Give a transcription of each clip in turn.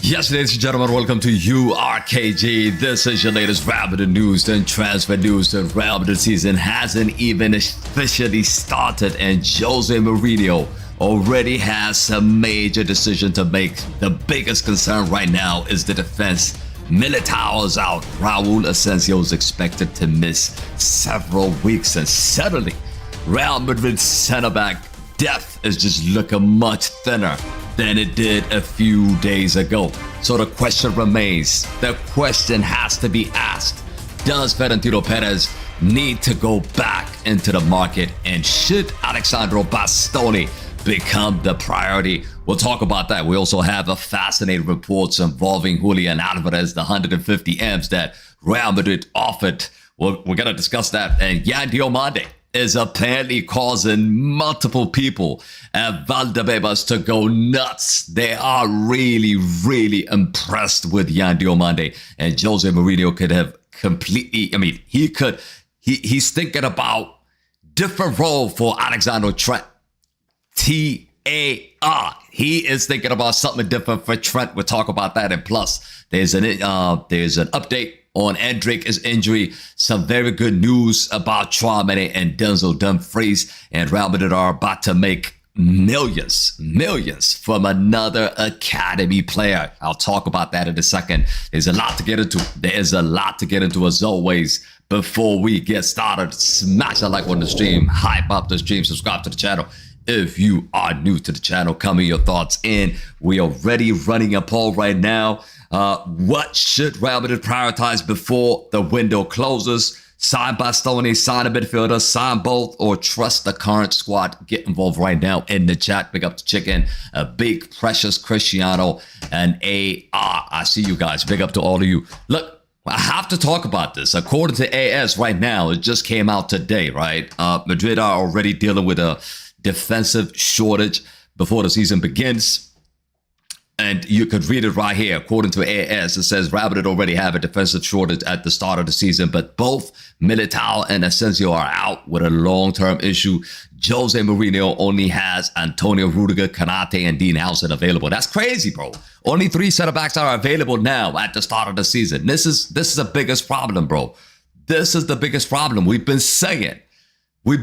Yes, ladies and gentlemen, welcome to URKG. This is your latest Real Madrid news and transfer news. The Real Madrid season hasn't even officially started, and José Mourinho already has some major decision to make. The biggest concern right now is the defense. Militão is out. Raúl Asencio is expected to miss several weeks, and suddenly Real Madrid's center-back depth is just looking much thinner than it did a few days ago. So the question remains, the question has to be asked, does Florentino Perez need to go back into the market, and should Alessandro Bastoni become the priority? We'll talk about that. We also have a fascinating reports involving Julián Álvarez, the 150 M's that Real Madrid offered. We're going to discuss that. And Diomande is apparently causing multiple people at Valdebebas to go nuts. They are really, really impressed with Diomande. And José Mourinho could have completely, he's thinking about different role for Alexander Trent. T-A-R. He is thinking about something different for Trent. We'll talk about that. And plus, there's an update on Endrick's injury. Some very good news about Tchouaméni and Denzel Dumfries. And Real Madrid are about to make millions from another academy player. I'll talk about that in a second. There's a lot to get into. As always. Before we get started, smash a like on the stream, hype up the stream, subscribe to the channel. If you are new to the channel, comment your thoughts in. We are already running a poll right now. What should Real Madrid prioritize before the window closes? Sign Bastoni, sign a midfielder, sign both, or trust the current squad? Get involved right now in the chat. Big up the chicken, a big precious Cristiano, and AR. I see you guys. Big up to all of you. Look, I have to talk about this. According to AS right now, it just came out today, right? Madrid are already dealing with a defensive shortage before the season begins. And you could read it right here. According to AS, it says Real Madrid already have a defensive shortage at the start of the season, but both Militão and Asencio are out with a long-term issue. José Mourinho only has Antonio Rüdiger, Konaté, and Huijsen available. That's crazy, bro. Only 3 center-backs are available now at the start of the season. This is the biggest problem, bro. This is the biggest problem. We've been saying we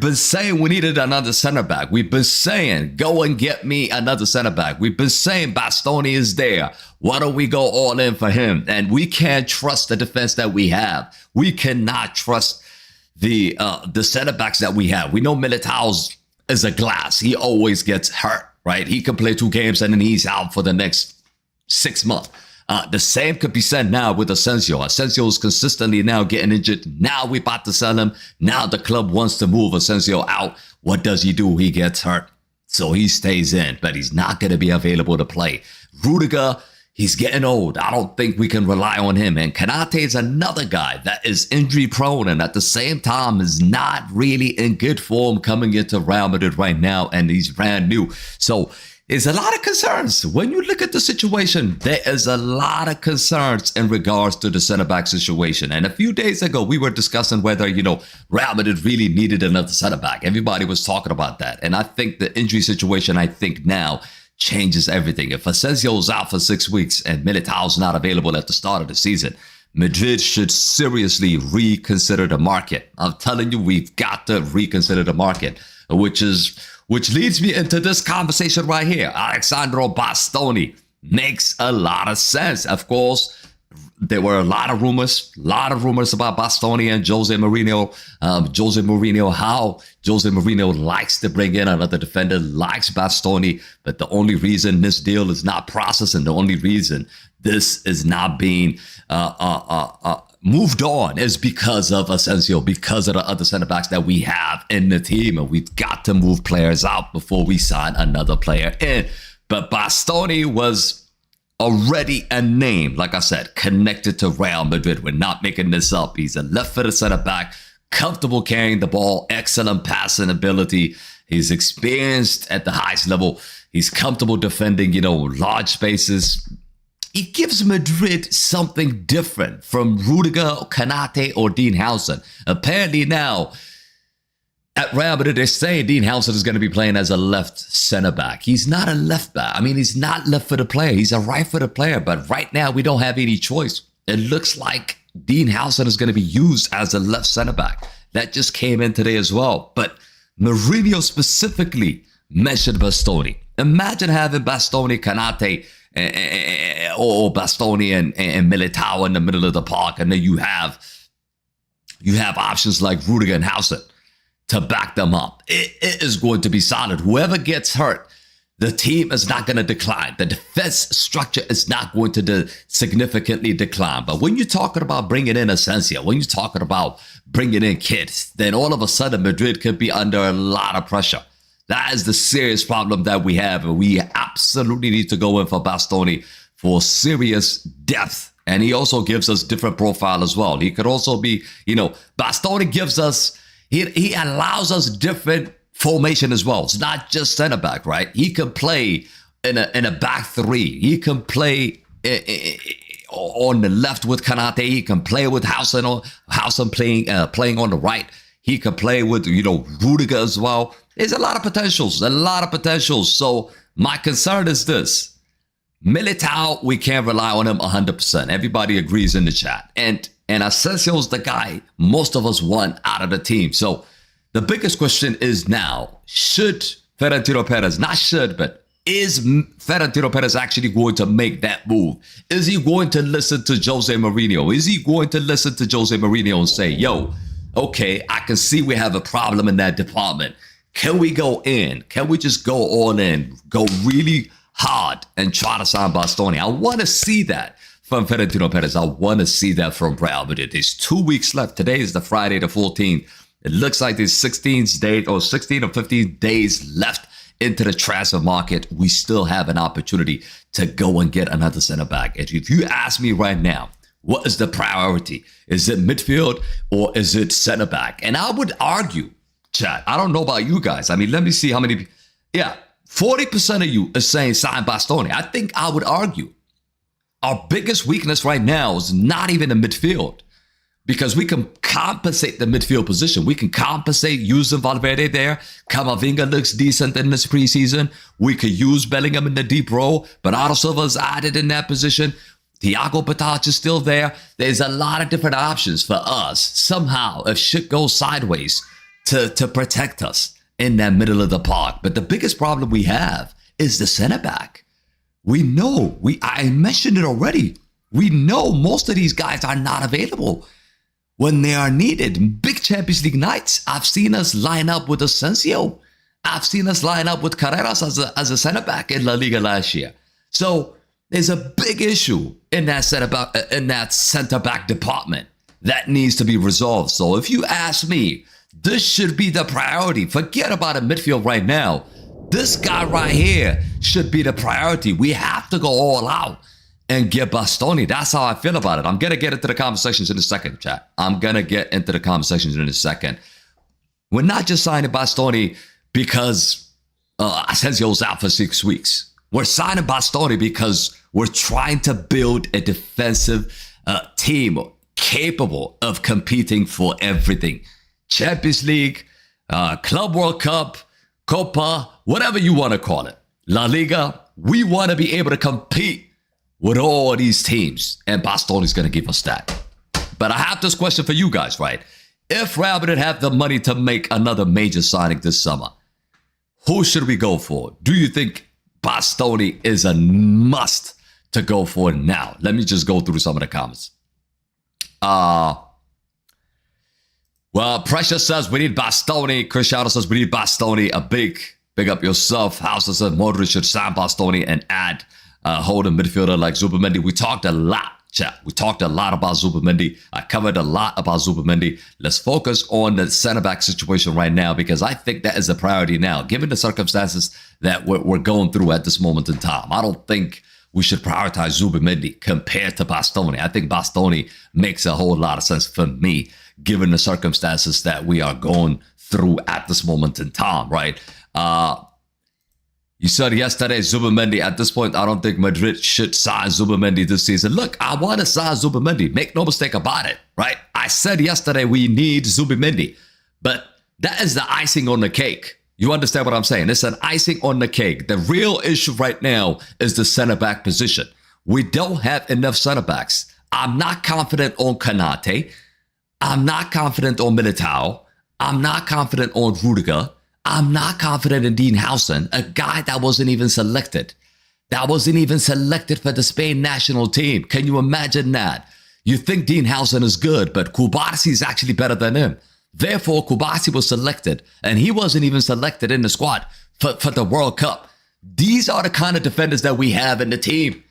needed another center back. We've been saying, go and get me another center back. We've been saying Bastoni is there. Why don't we go all in for him? And we can't trust the defense that we have. We cannot trust the center backs that we have. We know Militão is a glass. He always gets hurt, right? He can play 2 games and then he's out for the next 6 months. The same could be said now with Asencio. Asencio is consistently now getting injured. Now we're about to sell him. Now the club wants to move Asencio out. What does he do? He gets hurt. So he stays in, but he's not going to be available to play. Rüdiger, he's getting old. I don't think we can rely on him. And Konaté is another guy that is injury prone and at the same time is not really in good form coming into Real Madrid right now. And he's brand new. So there's a lot of concerns. When you look at the situation, there is a lot of concerns in regards to the center-back situation. And a few days ago, we were discussing whether, Real Madrid really needed another center-back. Everybody was talking about that. And I think the injury situation, now changes everything. If Asencio is out for 6 weeks and Militão's not available at the start of the season, Madrid should seriously reconsider the market. I'm telling you, we've got to reconsider the market, which leads me into this conversation right here. Alessandro Bastoni makes a lot of sense. Of course, there were a lot of rumors about Bastoni and José Mourinho. How José Mourinho likes to bring in another defender, likes Bastoni, but the only reason this deal is not processed and the only reason this is not being moved on is because of Asencio, because of the other center backs that we have in the team. And we've got to move players out before we sign another player in. But Bastoni was already a name, like I said, connected to Real Madrid. We're not making this up. He's a left-footed center back, comfortable carrying the ball, excellent passing ability. He's experienced at the highest level. He's comfortable defending, large spaces. He gives Madrid something different from Rüdiger, Konaté, or Huijsen. Apparently now, At Real Madrid, they're saying Dean Howson is going to be playing as a left center back. He's not a left back. I mean, he's not left-footed player. He's a right-footed player. But right now, we don't have any choice. It looks like Dean Howson is going to be used as a left center back. That just came in today as well. But Mourinho specifically mentioned Bastoni. Imagine having Bastoni, Konaté, or Bastoni and Militão in the middle of the park, and then you have options like Rüdiger and Howson to back them up. It is going to be solid. Whoever gets hurt, the team is not going to decline. The defense structure is not going to significantly decline. But when you're talking about bringing in Asencio, when you're talking about bringing in kids, then all of a sudden Madrid could be under a lot of pressure. That is the serious problem that we have. And we absolutely need to go in for Bastoni for serious depth. And he also gives us different profile as well. He could also be, Bastoni gives us, he allows us different formation as well. It's not just center back, right? He can play in a back three. He can play on the left with Konaté. He can play with Howson playing on the right. He can play with Rüdiger as well. There's a lot of potentials. So my concern is this: Militão, we can't rely on him 100%. Everybody agrees in the chat, and Asensio's the guy most of us want out of the team. So the biggest question is now, should Florentino Perez, not should, but is Florentino Perez actually going to make that move? Is he going to listen to José Mourinho? Is he going to listen to José Mourinho and say, yo, okay, I can see we have a problem in that department. Can we go in? Can we just go all in, go really hard and try to sign Bastoni? I want to see that from Florentino Perez. I want to see that from Real Madrid. There's 2 weeks left. Today is the Friday the 14th. It looks like there's 16 or 15 days left into the transfer market. We still have an opportunity to go and get another center back. And if you ask me right now, what is the priority? Is it midfield or is it center back? And I would argue, chat, I don't know about you guys. I mean, let me see how many. Yeah, 40% of you is saying sign Bastoni. I think I would argue our biggest weakness right now is not even the midfield, because we can compensate the midfield position. We can compensate using Valverde there. Camavinga looks decent in this preseason. We could use Bellingham in the deep role, but Arda Silva is added in that position. Thiago Batach is still there. There's a lot of different options for us, somehow, if shit goes sideways, to protect us in that middle of the park. But the biggest problem we have is the center back. We know, I mentioned it already. We know most of these guys are not available when they are needed. Big Champions League nights, I've seen us line up with Asencio. I've seen us line up with Carreras as a center back in La Liga last year. So there's a big issue in that center back department that needs to be resolved. So if you ask me, this should be the priority. Forget about a midfield right now. This guy right here should be the priority. We have to go all out and get Bastoni. That's how I feel about it. I'm going to get into the comment sections in a second, chat. We're not just signing Bastoni because Asensio's out for 6 weeks. We're signing Bastoni because we're trying to build a defensive team capable of competing for everything. Champions League, Club World Cup, Copa, whatever you want to call it. La Liga, we want to be able to compete with all these teams, and Bastoni's going to give us that. But I have this question for you guys, right? If Real Madrid have the money to make another major signing this summer, who should we go for? Do you think Bastoni is a must to go for now? Let me just go through some of the comments. Well, Precious says we need Bastoni. Cristiano says we need Bastoni. A big up yourself. House says Modric should sign Bastoni and add holding midfielder like Zubimendi. We talked a lot, chat. We talked a lot about Zubimendi. I covered a lot about Zubimendi. Let's focus on the center back situation right now, because I think that is a priority now, given the circumstances that we're going through at this moment in time. I don't think we should prioritize Zubimendi compared to Bastoni. I think Bastoni makes a whole lot of sense for me, given the circumstances that we are going through at this moment in time, right? You said yesterday, Zubimendi, at this point, I don't think Madrid should sign Zubimendi this season. Look, I want to sign Zubimendi. Make no mistake about it, right? I said yesterday we need Zubimendi. But That is the icing on the cake. You understand what I'm saying? It's an icing on the cake. The real issue right now is the center back position. We don't have enough center backs. I'm not confident on Konaté. I'm not confident on Militão. I'm not confident on Rüdiger. I'm not confident in Huijsen, a guy that wasn't even selected. That wasn't even selected for the Spain national team. Can you imagine that? You think Huijsen is good, but Kubarsi is actually better than him. Therefore, Kubarsi was selected, and he wasn't even selected in the squad for the World Cup. These are the kind of defenders that we have in the team.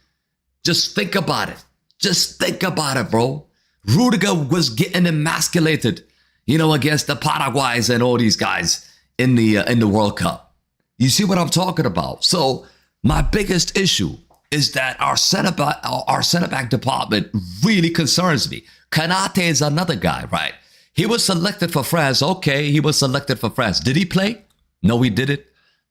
Just think about it. Just think about it, bro. Rüdiger was getting emasculated, against the Paraguays and all these guys in the World Cup. You see what I'm talking about? So my biggest issue is that our center back department really concerns me. Konaté is another guy, right? He was selected for France. Okay, he was selected for France. Did he play? No, he didn't.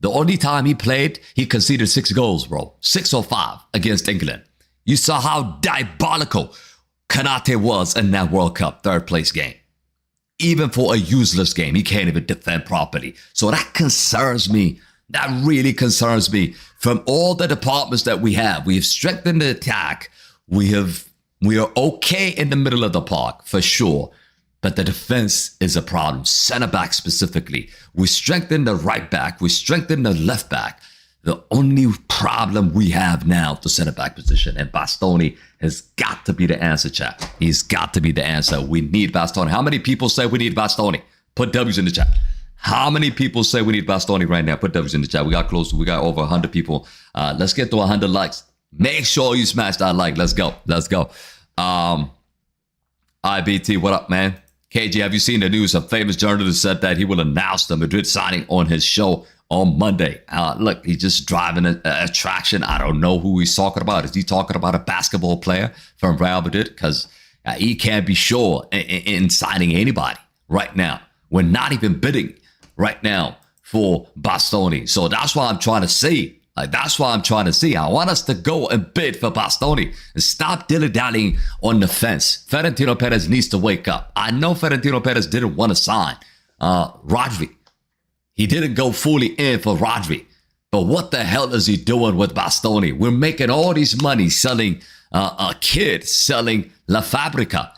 The only time he played, he conceded 6 goals, bro. 6 or 5 against England. You saw how diabolical Konaté was in that World Cup third place game. Even for a useless game, he can't even defend properly. So that concerns me. That really concerns me. From all the departments that we have strengthened the attack. We are okay in the middle of the park, for sure. But the defense is a problem, center back specifically. We strengthened the right back. We strengthened the left back. The only problem we have now, the center back position, and Bastoni has got to be the answer, chat. He's got to be the answer. We need Bastoni. How many people say we need Bastoni? Put W's in the chat. How many people say we need Bastoni right now? Put W's in the chat. We got over 100 people. Let's get to 100 likes. Make sure you smash that like. Let's go. IBT, what up, man? KG, have you seen the news? A famous journalist said that he will announce the Madrid signing on his show on Monday. Look, he's just driving an attraction. I don't know who he's talking about. Is he talking about a basketball player from Real Madrid? Because he can't be sure in signing anybody right now. We're not even bidding right now for Bastoni. So that's why I'm trying to see. I want us to go and bid for Bastoni and stop dilly-dallying on the fence. Florentino Perez needs to wake up. I know Florentino Perez didn't want to sign Rodri. He didn't go fully in for Rodri. But what the hell is he doing with Bastoni? We're making all this money selling a kid, selling La Fabrica.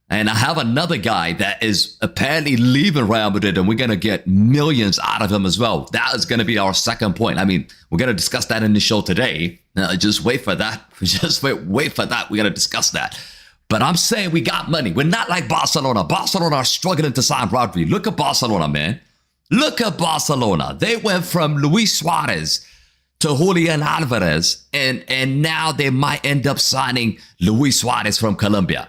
And I have another guy that is apparently leaving Real Madrid, and we're going to get millions out of him as well. That is going to be our second point. I mean, we're going to discuss that in the show today. Just wait for that. Just wait for that. We're going to discuss that. But I'm saying we got money. We're not like Barcelona. Barcelona are struggling to sign Rodri. Look at Barcelona, man. Look at Barcelona. They went from Luis Suarez to Julián Álvarez, and now they might end up signing Luis Suarez from Colombia.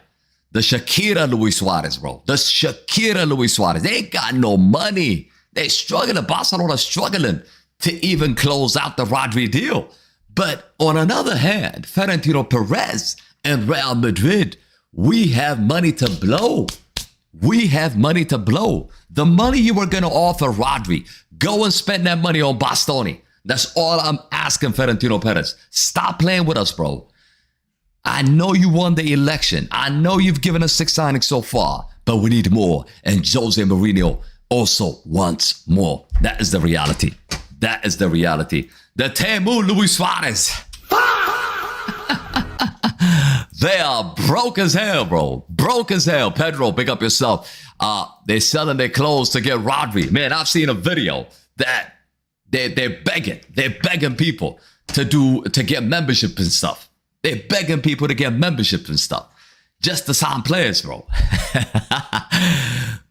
The Shakira Luis Suarez, bro. The Shakira Luis Suarez. They ain't got no money. They struggling. Barcelona struggling to even close out the Rodri deal. But on another hand, Florentino Perez and Real Madrid, we have money to blow. We have money to blow. The money you were going to offer Rodri, go and spend that money on Bastoni. That's all I'm asking Florentino Perez. Stop playing with us, bro. I know you won the election. I know you've given us 6 signings so far, but we need more. And José Mourinho also wants more. That is the reality. That is the reality. The Temu Luis Suarez. They are broke as hell, bro. Broke as hell. Pedro, pick up yourself. They're selling their clothes to get Rodri. Man, I've seen a video that they're begging. They're begging people to get membership and stuff. They're begging people to get membership and stuff just to sign players, bro.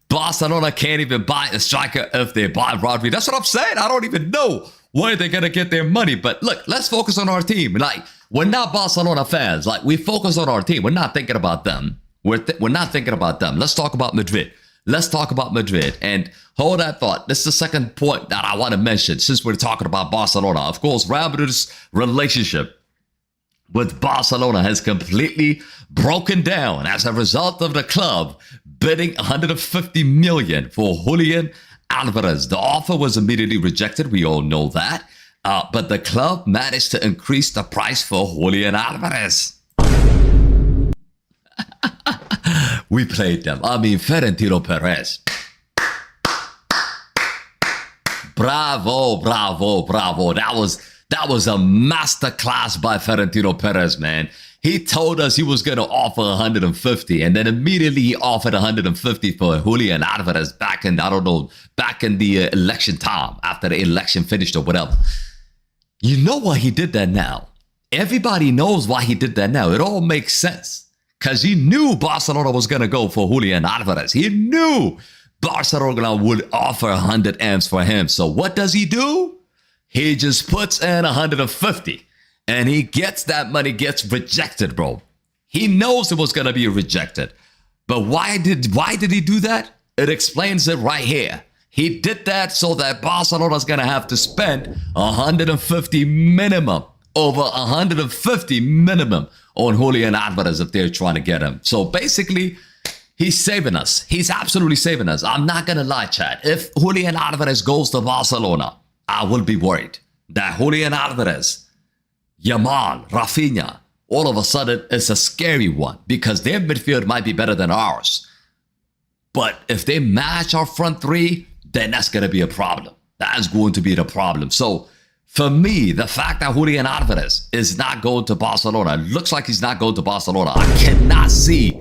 Barcelona can't even buy a striker if they buy Rodri. That's what I'm saying. I don't even know where they're going to get their money. But look, let's focus on our team. Like, we're not Barcelona fans. Like, we focus on our team. We're not thinking about them. We're not thinking about them. Let's talk about Madrid. Let's talk about Madrid. And hold that thought. This is the second point that I want to mention since we're talking about Barcelona. Of course, Real Madrid's relationship with Barcelona has completely broken down as a result of the club bidding 150 million for Julián Álvarez. The offer was immediately rejected. We all know that. But the club managed to increase the price for Julián Álvarez. We played them. I mean, Florentino Perez. Bravo. That was a masterclass by Florentino Perez, man. He told us he was going to offer 150, and then immediately he offered 150 for Julián Álvarez back in the election time, after the election finished or whatever. You know why he did that now? Everybody knows why he did that now. It all makes sense. Because he knew Barcelona was going to go for Julián Álvarez. He knew Barcelona would offer 100 M's for him. So what does he do? He just puts in 150. And he gets that money, gets rejected, bro. He knows it was going to be rejected. But why did he do that? It explains it right here. He did that so that Barcelona's going to have to spend 150 minimum, over 150 minimum on Julián Álvarez if they're trying to get him. So basically, he's saving us. He's absolutely saving us. I'm not going to lie, chat. If Julián Álvarez goes to Barcelona, I will be worried that Julián Álvarez, Yamal, Rafinha, all of a sudden it's a scary one because their midfield might be better than ours. But if they match our front three, then that's going to be a problem. That's going to be the problem. So for me, the fact that Julián Álvarez is not going to Barcelona, looks like he's not going to Barcelona. I cannot see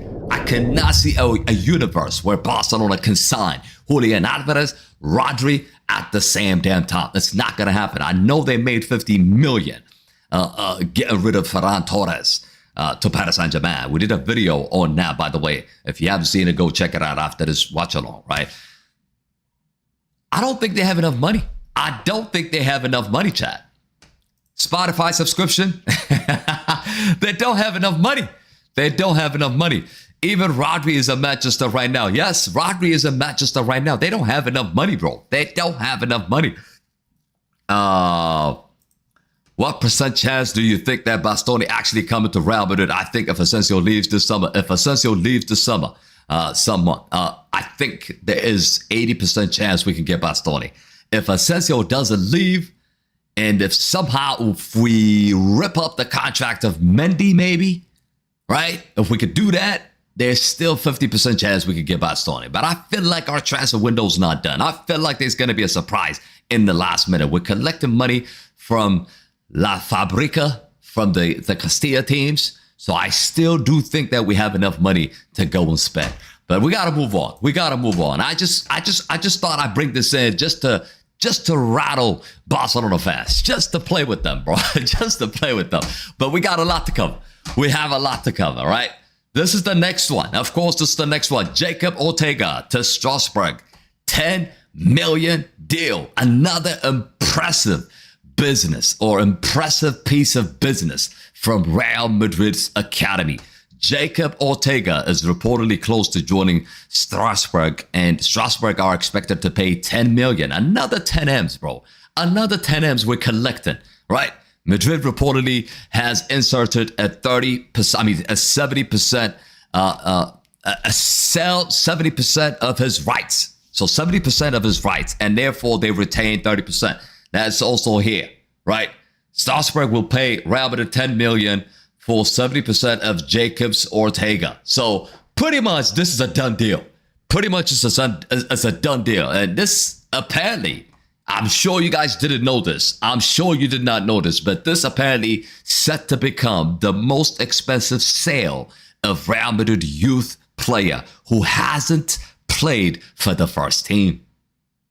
a universe where Barcelona can sign Julián Álvarez, Rodri at the same damn time. It's not going to happen. I know they made 50 million getting rid of Ferran Torres to Paris Saint-Germain. We did a video on that, by the way. If you haven't seen it, go check it out after this watch along, right? I don't think they have enough money. I don't think they have enough money, chat. Spotify subscription, they don't have enough money. They don't have enough money. Even Rodri is in Manchester right now. Yes, Rodri is in Manchester right now. They don't have enough money, bro. They don't have enough money. What percent chance do you think that Bastoni actually coming to Real Madrid? I think if Asencio leaves this summer, I think there is 80% chance we can get Bastoni. If Asencio doesn't leave, and if we rip up the contract of Mendy, maybe, right? If we could do that, there's still 50% chance we could get Bastoni. But I feel like our transfer window's not done. I feel like there's going to be a surprise in the last minute. We're collecting money from La Fabrica, from the Castilla teams. So I still do think that we have enough money to go and spend. But we got to move on. I just thought I'd bring this in just to rattle Barcelona fans, just to play with them, bro, just to play with them. But we got a lot to cover. We have a lot to cover, right? This is the next one. Of course, this is the next one. Jacob Ortega to Strasbourg. 10 million deal. Another impressive business or impressive piece of business from Real Madrid's academy. Jacob Ortega is reportedly close to joining Strasbourg, and Strasbourg are expected to pay 10 million. Another 10 M's, bro. Another 10 M's we're collecting, right? Madrid reportedly has inserted a 70% of his rights. So 70% of his rights, and therefore they retain 30%. That's also here, right? Strasbourg will pay Real Madrid 10 million for 70% of Jacobs Ortega. So pretty much this is a done deal. Pretty much it's a done deal. And this apparently, I'm sure you guys didn't know this. I'm sure you did not know this, but this apparently set to become the most expensive sale of Real Madrid youth player who hasn't played for the first team.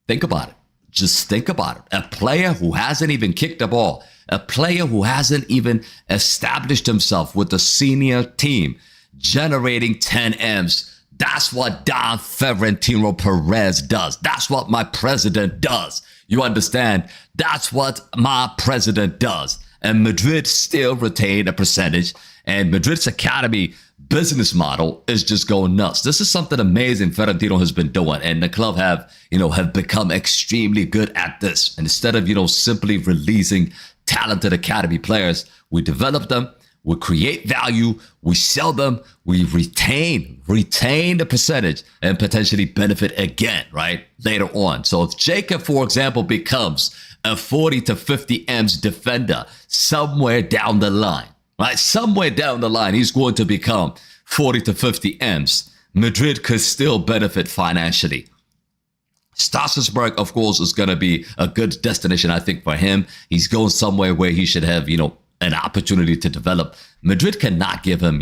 Think about it. Just think about it. A player who hasn't even kicked the ball. A player who hasn't even established himself with the senior team, generating 10 M's. That's what Don Florentino Perez does. That's what my president does. You understand? That's what my president does. And Madrid still retain a percentage. And Madrid's academy business model is just going nuts. This is something amazing Florentino has been doing. And the club have become extremely good at this. And instead of, simply releasing talented academy players, we develop them, we create value, we sell them, we retain the percentage and potentially benefit again, right? Later on. So if Jacob, for example, becomes a 40 to 50 M's defender somewhere down the line, right? Somewhere down the line, he's going to become 40 to 50 M's. Madrid could still benefit financially. Strasbourg, of course, is going to be a good destination, I think, for him. He's going somewhere where he should have, an opportunity to develop. Madrid cannot give him,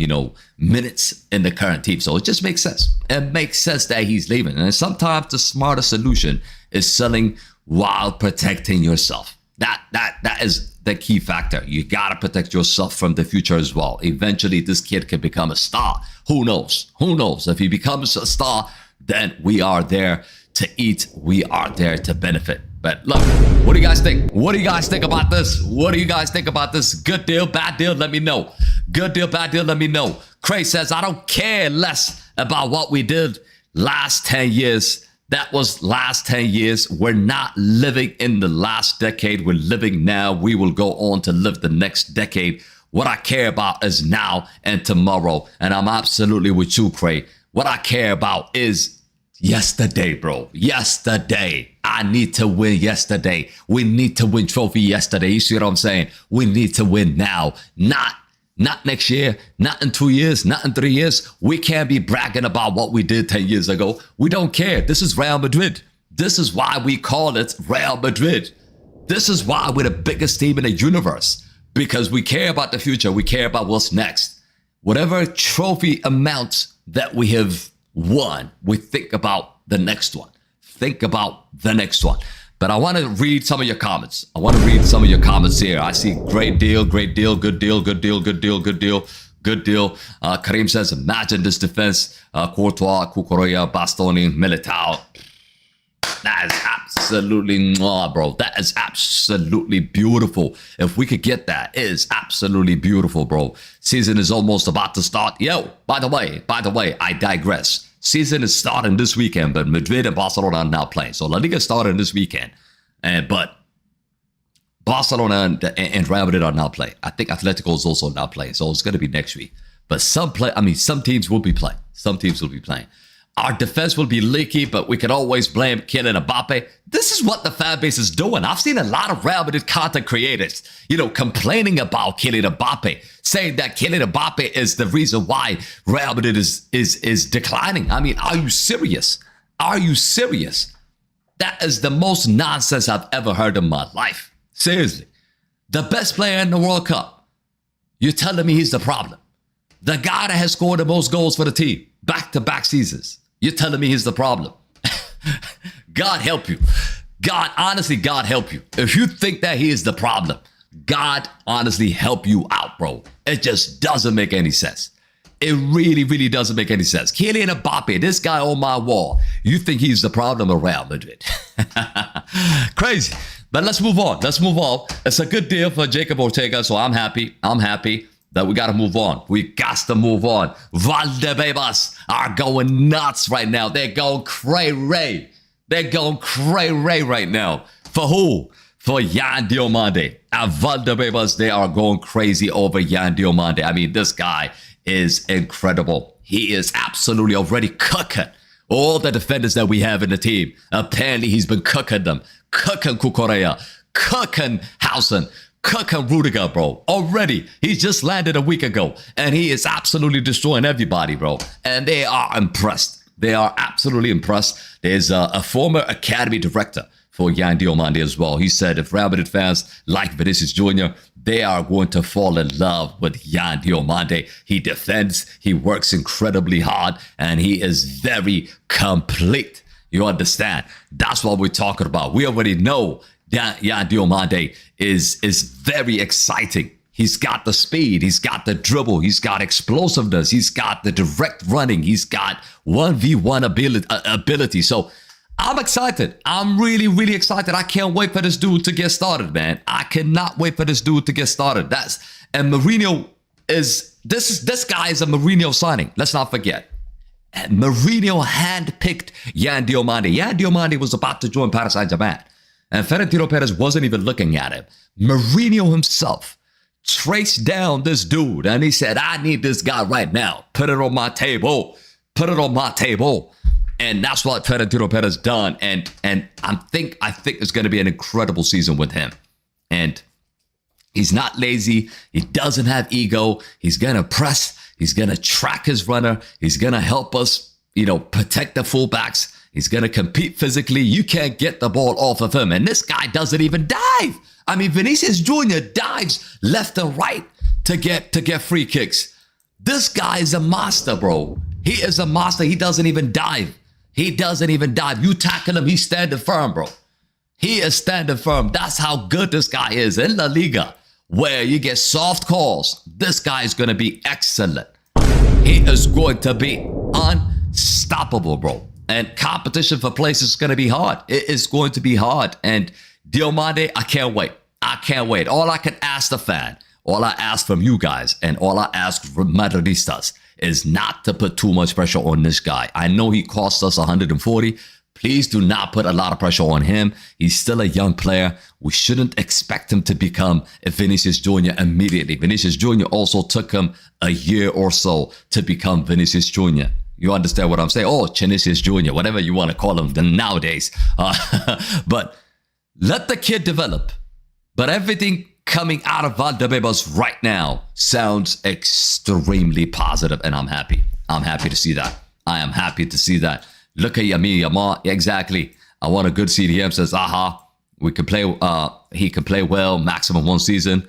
minutes in the current team. So it just makes sense. It makes sense that he's leaving. And sometimes the smarter solution is selling while protecting yourself. That is the key factor. You got to protect yourself from the future as well. Eventually, this kid can become a star. Who knows? Who knows? If he becomes a star, then we are there to eat. We are there to benefit. But look, what do you guys think? What do you guys think about this? What do you guys think about this? Good deal, bad deal? Let me know. Good deal, bad deal? Let me know. Craig says, I don't care less about what we did last 10 years. That was last 10 years. We're not living in the last decade. We're living now. We will go on to live the next decade. What I care about is now and tomorrow. And I'm absolutely with you, Craig. What I care about is yesterday, bro. Yesterday. I need to win yesterday. We need to win trophy yesterday. You see what I'm saying? We need to win now. Not next year, not in 2 years, not in 3 years. We can't be bragging about what we did 10 years ago. We don't care. This is Real Madrid. This is why we call it Real Madrid. This is why we're the biggest team in the universe. Because we care about the future. We care about what's next. Whatever trophy amount that we have won, we think about the next one. Think about the next one. But I want to read some of your comments. I want to read some of your comments here. I see great deal, good deal, good deal, good deal, good deal, good deal. Karim says, imagine this defense. Courtois, Cucurella, Bastoni, Militão. That is absolutely, bro. That is absolutely beautiful. If we could get that, it is absolutely beautiful, bro. Season is almost about to start. Yo, by the way, I digress. Season is starting this weekend, but Madrid and Barcelona are now playing. So La Liga started this weekend, but Barcelona and Real Madrid are now playing. I think Atletico is also now playing, so it's going to be next week. But some teams will be playing. Some teams will be playing. Our defense will be leaky, but we can always blame Kylian Mbappe. This is what the fan base is doing. I've seen a lot of Real Madrid content creators, complaining about Kylian Mbappe, saying that Kylian Mbappe is the reason why Real Madrid is declining. I mean, are you serious? Are you serious? That is the most nonsense I've ever heard in my life. Seriously. The best player in the World Cup. You're telling me he's the problem. The guy that has scored the most goals for the team, back-to-back seasons. You're telling me he's the problem. God help you. God help you. If you think that he is the problem, God honestly help you out, bro. It just doesn't make any sense. It really, really doesn't make any sense. Kylian Mbappe, this guy on my wall, you think he's the problem of Real Madrid. Crazy. But let's move on. It's a good deal for Jacob Ortega, so I'm happy. That we got to move on. We got to move on. Valdebebas are going nuts right now. They're going cray-ray. They're going cray-ray right now. For who? For Yan Diomande. At Valdebebas, they are going crazy over Yan Diomande. I mean, this guy is incredible. He is absolutely already cooking all the defenders that we have in the team. Apparently, he's been cooking them. Cooking Cucurella. Cooking Huijsen. Cooking Rüdiger, bro. Already. He just landed a week ago. And he is absolutely destroying everybody, bro. And they are impressed. They are absolutely impressed. There's a former academy director for Yan Diomande as well. He said if Real Madrid fans like Vinicius Jr., they are going to fall in love with Yan Diomande. He defends. He works incredibly hard. And he is very complete. You understand? That's what we're talking about. We already know that Yan Diomande is very exciting. He's got the speed. He's got the dribble. He's got explosiveness. He's got the direct running. He's got 1v1 ability. So I'm excited. I'm really, really excited. I can't wait for this dude to get started, man. I cannot wait for this dude to get started. And Mourinho this guy is a Mourinho signing. Let's not forget. And Mourinho handpicked Yan Diomande. Yan Diomande was about to join Paris Saint-Germain. And Florentino Perez wasn't even looking at him. Mourinho himself traced down this dude and he said, I need this guy right now. Put it on my table. Put it on my table. And that's what Florentino Perez done. And I think it's going to be an incredible season with him. And he's not lazy. He doesn't have ego. He's going to press. He's going to track his runner. He's going to help us, protect the fullbacks. He's going to compete physically. You can't get the ball off of him. And this guy doesn't even dive. I mean, Vinicius Jr. dives left and right to get free kicks. This guy is a monster, bro. He is a monster. He doesn't even dive. He doesn't even dive. You tackle him, he's standing firm, bro. He is standing firm. That's how good this guy is in La Liga, where you get soft calls. This guy is going to be excellent. He is going to be unstoppable, bro. And competition for places is going to be hard. It is going to be hard. And Diomande, I can't wait. I can't wait. All I can ask the fan, all I ask from you guys, and all I ask from Madridistas is not to put too much pressure on this guy. I know he cost us 140. Please do not put a lot of pressure on him. He's still a young player. We shouldn't expect him to become a Vinicius Jr. immediately. Vinicius Jr. also took him a year or so to become Vinicius Jr. You understand what I'm saying? Oh, Vinicius Jr., whatever you want to call him nowadays. But let the kid develop. But everything coming out of Valdebebas right now sounds extremely positive, and I'm happy. I'm happy to see that. I am happy to see that. Look at Yami Yamal. Exactly. I want a good CDM. Says, we can play. He can play well. Maximum 1 season.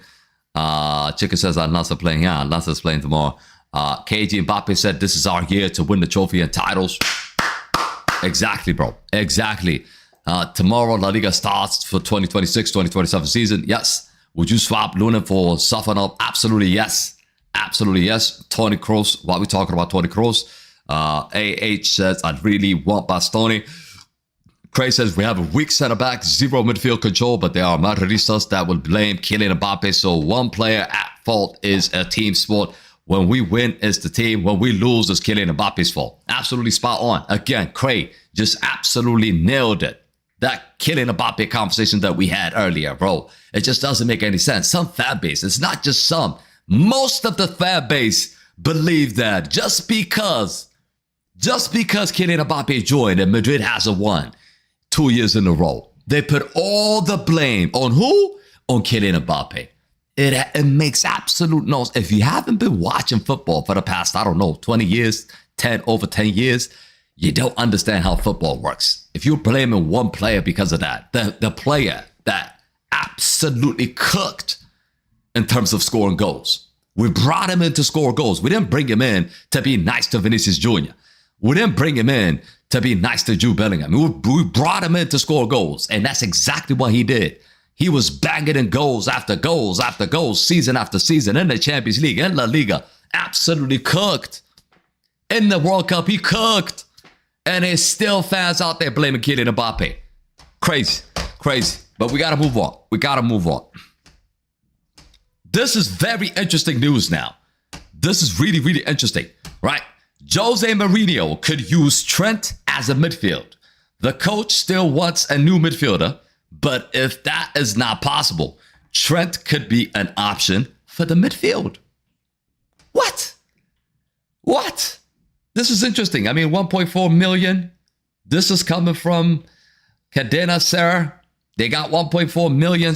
Chicken says, Al-Nassr playing. Yeah, Al-Nassr's playing tomorrow. KG Mbappe said, this is our year to win the trophy and titles. Exactly, bro. Exactly. Tomorrow, La Liga starts for 2026-2027 season. Yes. Would you swap Luna for Safanov? Absolutely yes. Absolutely yes. Toni Kroos. Why are we talking about Toni Kroos? AH says, I really want Bastoni. Craig says, we have a weak center back, zero midfield control, but there are Madridistas that will blame Kylian Mbappe. So one player at fault is a team sport. When we win, it's the team. When we lose, it's Kylian Mbappe's fault. Absolutely spot on. Again, Craig just absolutely nailed it. That Kylian Mbappe conversation that we had earlier, bro. It just doesn't make any sense. Some fan base, it's not just some. Most of the fan base believe that just because Kylian Mbappe joined and Madrid hasn't won 2 years in a row, they put all the blame on who? On Kylian Mbappe. It makes absolute no sense. If you haven't been watching football for the past, 20 years, over 10 years, you don't understand how football works. If you're blaming one player because of that, the player that absolutely cooked in terms of scoring goals. We brought him in to score goals. We didn't bring him in to be nice to Vinicius Jr. We didn't bring him in to be nice to Jude Bellingham. We brought him in to score goals, and that's exactly what he did. He was banging in goals after goals after goals, season after season, in the Champions League, in La Liga. Absolutely cooked. In the World Cup, he cooked. And there's still fans out there blaming Kylian Mbappe. Crazy, crazy. But we got to move on. We got to move on. This is very interesting news now. This is really, really interesting, right? José Mourinho could use Trent as a midfield. The coach still wants a new midfielder, but if that is not possible, Trent could be an option for the midfield. What? This is interesting. I mean, 1.4 million. This is coming from Cadena Ser. They got 1.4 million,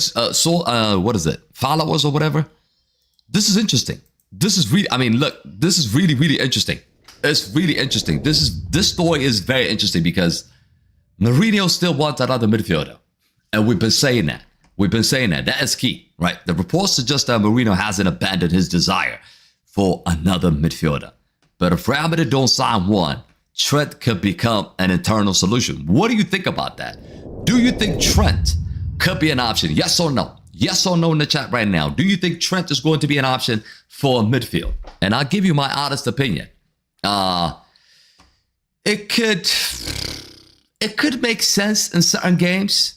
what is it? Followers or whatever. This is interesting. This is really, this is really, really interesting. It's really interesting. This story is very interesting because Mourinho still wants another midfielder. And we've been saying that. That is key, right? The reports suggest that Mourinho hasn't abandoned his desire for another midfielder. But if Real Madrid don't sign one, Trent could become an internal solution. What do you think about that? Do you think Trent could be an option? Yes or no? Yes or no in the chat right now. Do you think Trent is going to be an option for midfield? And I'll give you my honest opinion. It could make sense in certain games.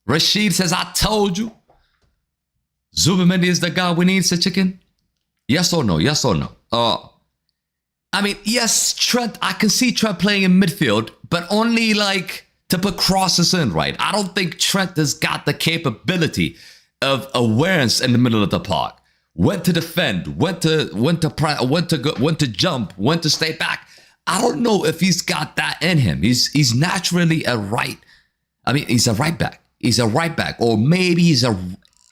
Rashid says, I told you. Tchouaméni is the guy we need, said Chicken. Yes or no? Yes or no? Yes, Trent, I can see Trent playing in midfield, but only like to put crosses in, right? I don't think Trent has got the capability of awareness in the middle of the park. When to defend, when to jump, when to stay back. I don't know if he's got that in him. He's naturally he's a right back. He's a right back, or maybe he's a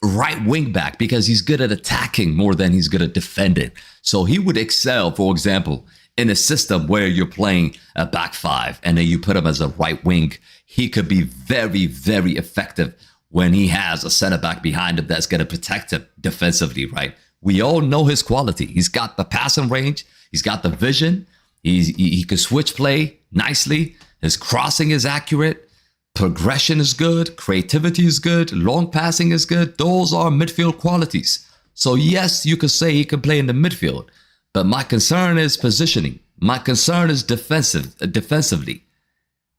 right wing back because he's good at attacking more than he's good at defending. So he would excel, for example, in a system where you're playing a back five and then you put him as a right wing, he could be very, very effective when he has a center back behind him that's going to protect him defensively, right? We all know his quality. He's got the passing range. He's got the vision. He can switch play nicely. His crossing is accurate. Progression is good. Creativity is good. Long passing is good. Those are midfield qualities. So yes, you could say he can play in the midfield, but my concern is positioning. My concern is defensively.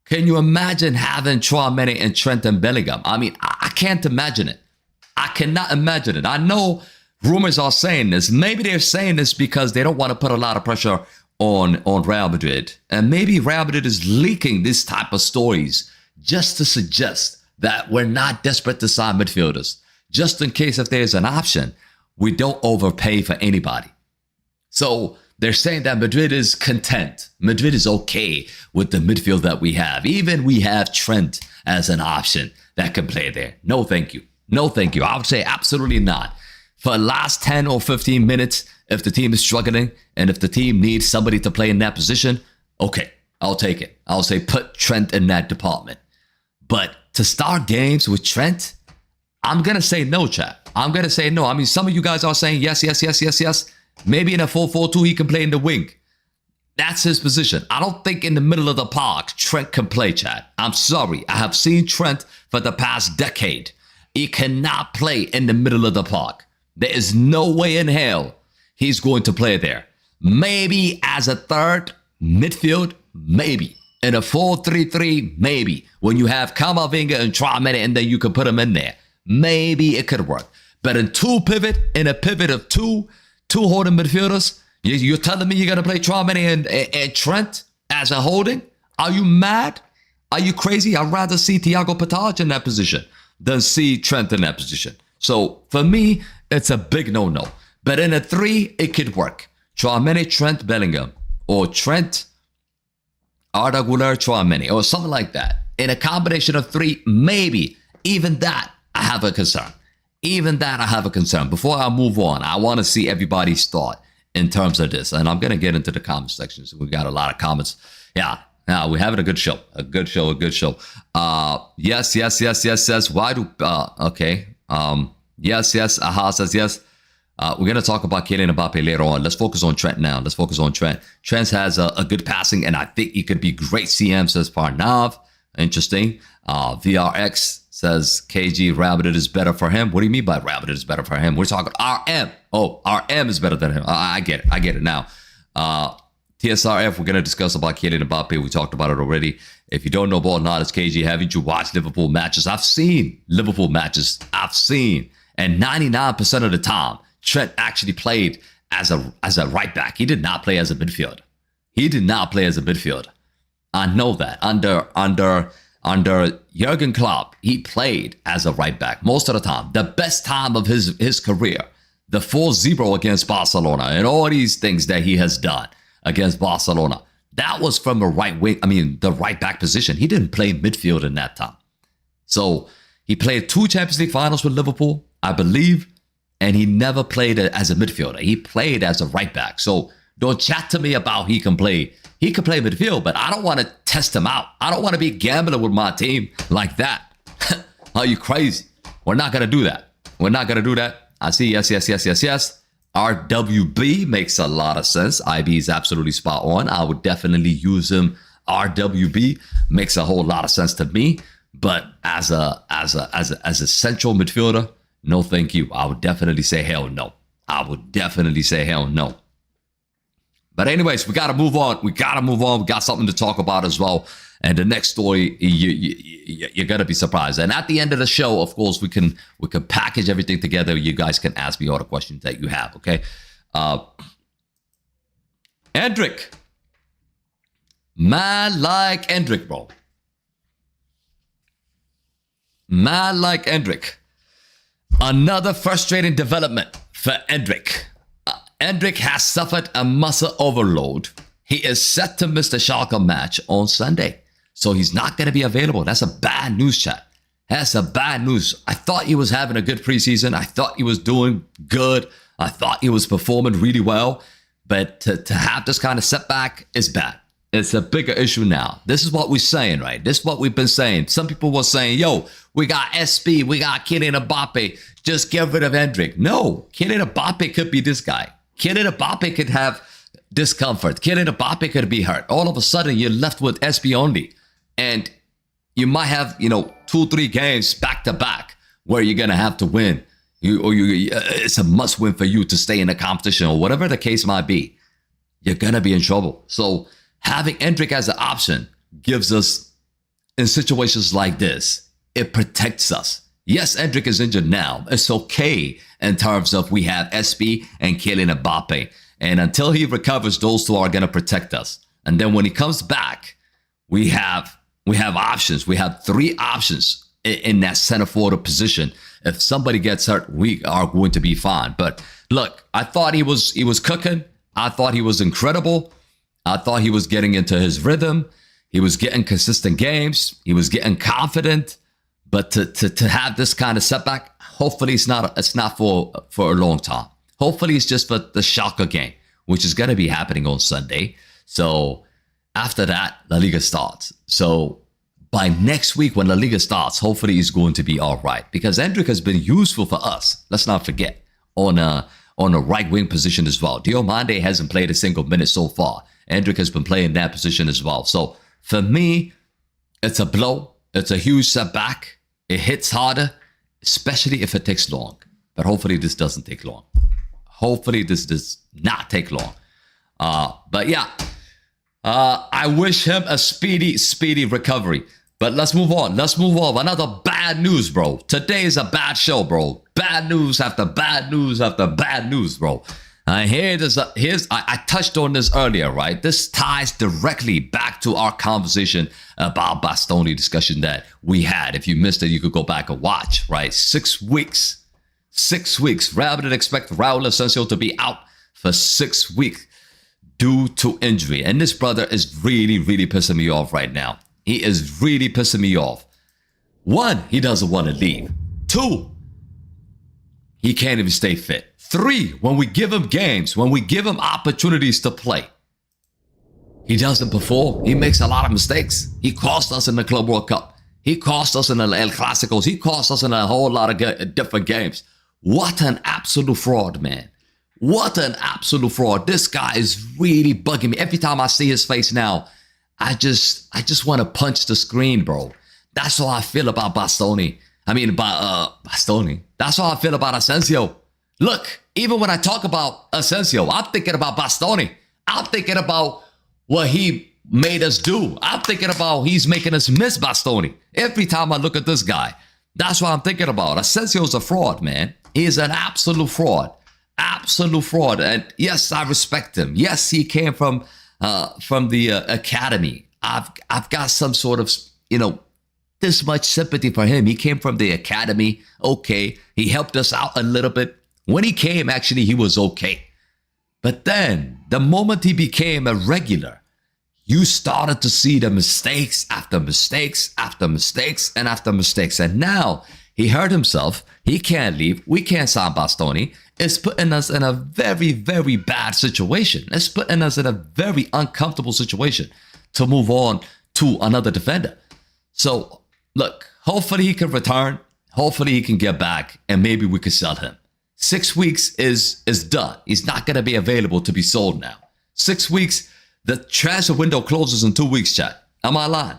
Can you imagine having Tchouaméni and Trent and Bellingham? I mean, I can't imagine it. I cannot imagine it. I know rumors are saying this. Maybe they're saying this because they don't want to put a lot of pressure on Real Madrid. And maybe Real Madrid is leaking this type of stories just to suggest that we're not desperate to sign midfielders. Just in case if there's an option, we don't overpay for anybody. So they're saying that Madrid is content. Madrid is okay with the midfield that we have. Even we have Trent as an option that can play there. No, thank you. No, thank you. I would say absolutely not. For the last 10 or 15 minutes, if the team is struggling and if the team needs somebody to play in that position, okay, I'll take it. I'll say put Trent in that department. But to start games with Trent, I'm going to say no, chat. I'm going to say no. I mean, some of you guys are saying yes, yes, yes, yes, yes. Maybe in a 4-4-2, he can play in the wing. That's his position. I don't think in the middle of the park, Trent can play, chat. I'm sorry. I have seen Trent for the past decade. He cannot play in the middle of the park. There is no way in hell he's going to play there. Maybe as a third midfield, maybe. In a 4-3-3, maybe. When you have Camavinga and Tchouaméni and then you can put him in there. Maybe it could work. But in a pivot of two holding midfielders, you're telling me you're going to play Tchouaméni and Trent as a holding? Are you mad? Are you crazy? I'd rather see Thiago Patage in that position than see Trent in that position. So for me, it's a big no-no. But in a 3, it could work. Tchouaméni, Trent, Bellingham. Or Trent, Arda Güler, Tchouaméni. Or something like that. In a combination of 3, maybe. Even that, I have a concern. Even that, I have a concern. Before I move on, I want to see everybody's thought in terms of this. And I'm going to get into the comment section. So we got a lot of comments. Yeah, we're having a good show. A good show. Yes. Why do... okay. Yes. Aha says yes. We're going to talk about Kylian Mbappe later on. Let's focus on Trent now. Trent has a good passing, and I think he could be great CM, says Parnav. Interesting. VRX says KG, Real Madrid is better for him. What do you mean by Real Madrid is better for him? We're talking RM. Oh, RM is better than him. I get it now. TSRF, we're going to discuss about Kylian Mbappe. We talked about it already. If you don't know ball knowledge, KG, haven't you watched Liverpool matches? I've seen Liverpool matches. And 99% of the time, Trent actually played as a right back. He did not play as a midfielder. I know that. Under Jurgen Klopp, he played as a right back most of the time. The best time of his career, the 4-0 against Barcelona and all these things that he has done against Barcelona, that was from a the right back position. He didn't play midfield in that time. So he played 2 Champions League finals with Liverpool, I believe, and he never played as a midfielder. He played as a right back. So don't chat to me about he can play midfield, but I don't want to test him out. I don't want to be gambling with my team like that. Are you crazy? We're not going to do that. I see yes. RWB makes a lot of sense. IB is absolutely spot on. I would definitely use him. RWB makes a whole lot of sense to me. But as a central midfielder, no thank you. I would definitely say hell no. But anyways, we got to move on. We got something to talk about as well. And the next story, you're going to be surprised. And at the end of the show, of course, we can package everything together. You guys can ask me all the questions that you have, okay? Endrick. Man like Endrick, bro. Another frustrating development for Endrick. Endrick has suffered a muscle overload. He is set to miss the Schalke match on Sunday. So he's not going to be available. That's a bad news, chat. That's a bad news. I thought he was having a good preseason. I thought he was doing good. I thought he was performing really well. But to have this kind of setback is bad. It's a bigger issue now. This is what we're saying, right? This is what we've been saying. Some people were saying, yo, we got SB, we got Kylian Mbappe. Just get rid of Endrick. No, Kylian Mbappe could be this guy. Kylian Mbappe could have discomfort. Kylian Mbappe could be hurt. All of a sudden, you're left with SB only. And you might have, 2-3 games back to back where you're going to have to win. It's a must win for you to stay in the competition or whatever the case might be. You're going to be in trouble. So having Endrick as an option gives us, in situations like this, it protects us. Yes, Endrick is injured now. It's okay in terms of we have SB and Kylian Mbappe. And until he recovers, those two are going to protect us. And then when he comes back, we have options. We have 3 options in that center forward position. If somebody gets hurt, we are going to be fine. But look, I thought he was cooking. I thought he was incredible. I thought he was getting into his rhythm. He was getting consistent games. He was getting confident. But to have this kind of setback, hopefully it's not for a long time. Hopefully it's just for the Schalke game, which is going to be happening on Sunday. So after that, La Liga starts. So by next week when La Liga starts, hopefully he's going to be all right. Because Endrick has been useful for us. Let's not forget, on a right wing position as well. Diomande hasn't played a single minute so far. Endrick has been playing that position as well. So for me, it's a blow. It's a huge setback. It hits harder, especially if it takes long. But hopefully this doesn't take long. Hopefully this does not take long. But yeah, I wish him a speedy recovery. But let's move on. Another bad news, bro. Today is a bad show, bro. Bad news after bad news after bad news, bro. I touched on this earlier, right? This ties directly back to our conversation about Bastoni discussion that we had. If you missed it, you could go back and watch, right? 6 weeks. 6 weeks. Real Madrid expect Raúl Asencio to be out for 6 weeks due to injury. And this brother is really, really pissing me off right now. He is really pissing me off. 1, he doesn't want to leave. 2, he can't even stay fit. 3, when we give him games, when we give him opportunities to play, he doesn't perform. He makes a lot of mistakes. He cost us in the Club World Cup. He cost us in the El Clásicos. He cost us in a whole lot of different games. What an absolute fraud, man. What an absolute fraud. This guy is really bugging me. Every time I see his face now, I just want to punch the screen, bro. That's how I feel about Bastoni. Bastoni. That's how I feel about Asencio. Look, even when I talk about Asencio, I'm thinking about Bastoni. I'm thinking about what he made us do. I'm thinking about he's making us miss Bastoni. Every time I look at this guy, that's what I'm thinking about. Asencio's a fraud, man. He is an absolute fraud. Absolute fraud. And yes, I respect him. Yes, he came from the academy. I've got some sort of, this much sympathy for him. He came from the academy. Okay. He helped us out a little bit. When he came, actually, he was okay. But then, the moment he became a regular, you started to see the mistakes after mistakes after mistakes and after mistakes. And now, he hurt himself. He can't leave. We can't sign Bastoni. It's putting us in a very, very bad situation. It's putting us in a very uncomfortable situation to move on to another defender. So, look, hopefully he can return. Hopefully he can get back and maybe we can sell him. 6 weeks is done. He's not going to be available to be sold now. 6 weeks, the transfer window closes in 2 weeks, chat. Am I lying?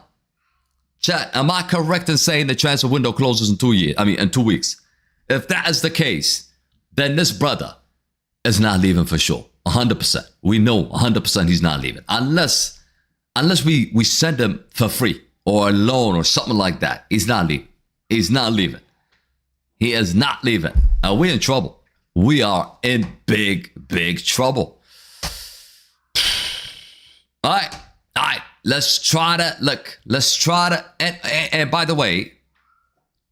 Chat, am I correct in saying the transfer window closes in 2 weeks? If that is the case, then this brother is not leaving for sure. 100%. We know 100% he's not leaving. Unless we send him for free or a loan or something like that. He's not leaving. He's not leaving. He is not leaving. We're in trouble. We are in big, big trouble. All right. Let's try to, and by the way,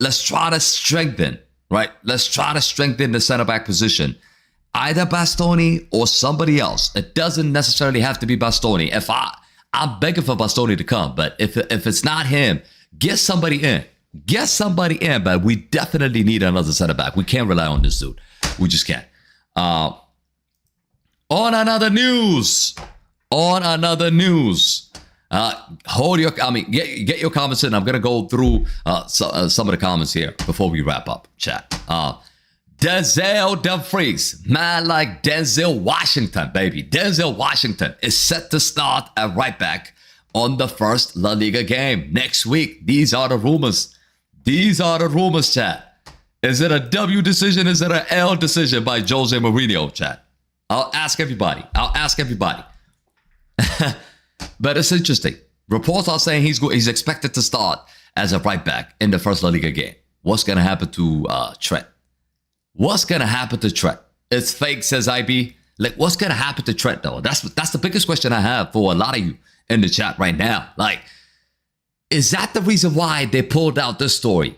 let's try to strengthen, right? Let's try to strengthen the center back position. Either Bastoni or somebody else. It doesn't necessarily have to be Bastoni. I'm begging for Bastoni to come, but if it's not him, get somebody in. Get somebody in, but we definitely need another center back. We can't rely on this dude. We just can't. On another news. Get your comments in. I'm gonna go through some of the comments here before we wrap up, chat. Denzel Dumfries, man like Denzel Washington, baby. Denzel Washington is set to start at right back on the first La Liga game next week. These are the rumors. Chat. Is it a W decision? Is it an L decision by José Mourinho, chat? I'll ask everybody. But it's interesting. Reports are saying he's expected to start as a right back in the first La Liga game. What's going to happen to Trent? It's fake, says IB. Like, what's going to happen to Trent, though? That's the biggest question I have for a lot of you in the chat right now. Like, is that the reason why they pulled out this story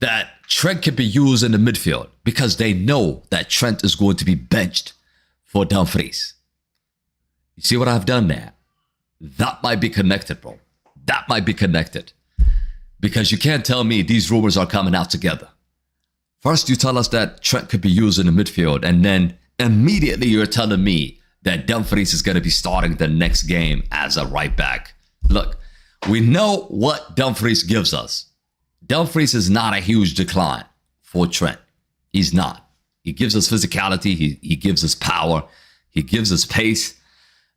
that Trent can be used in the midfield? Because they know that Trent is going to be benched for Dumfries. You see what I've done there? That might be connected, bro. That might be connected. Because you can't tell me these rumors are coming out together. First, you tell us that Trent could be used in the midfield, and then immediately you're telling me that Dumfries is going to be starting the next game as a right back. Look, we know what Dumfries gives us. Dumfries is not a huge decline for Trent. He's not. He gives us physicality. He gives us power. He gives us pace,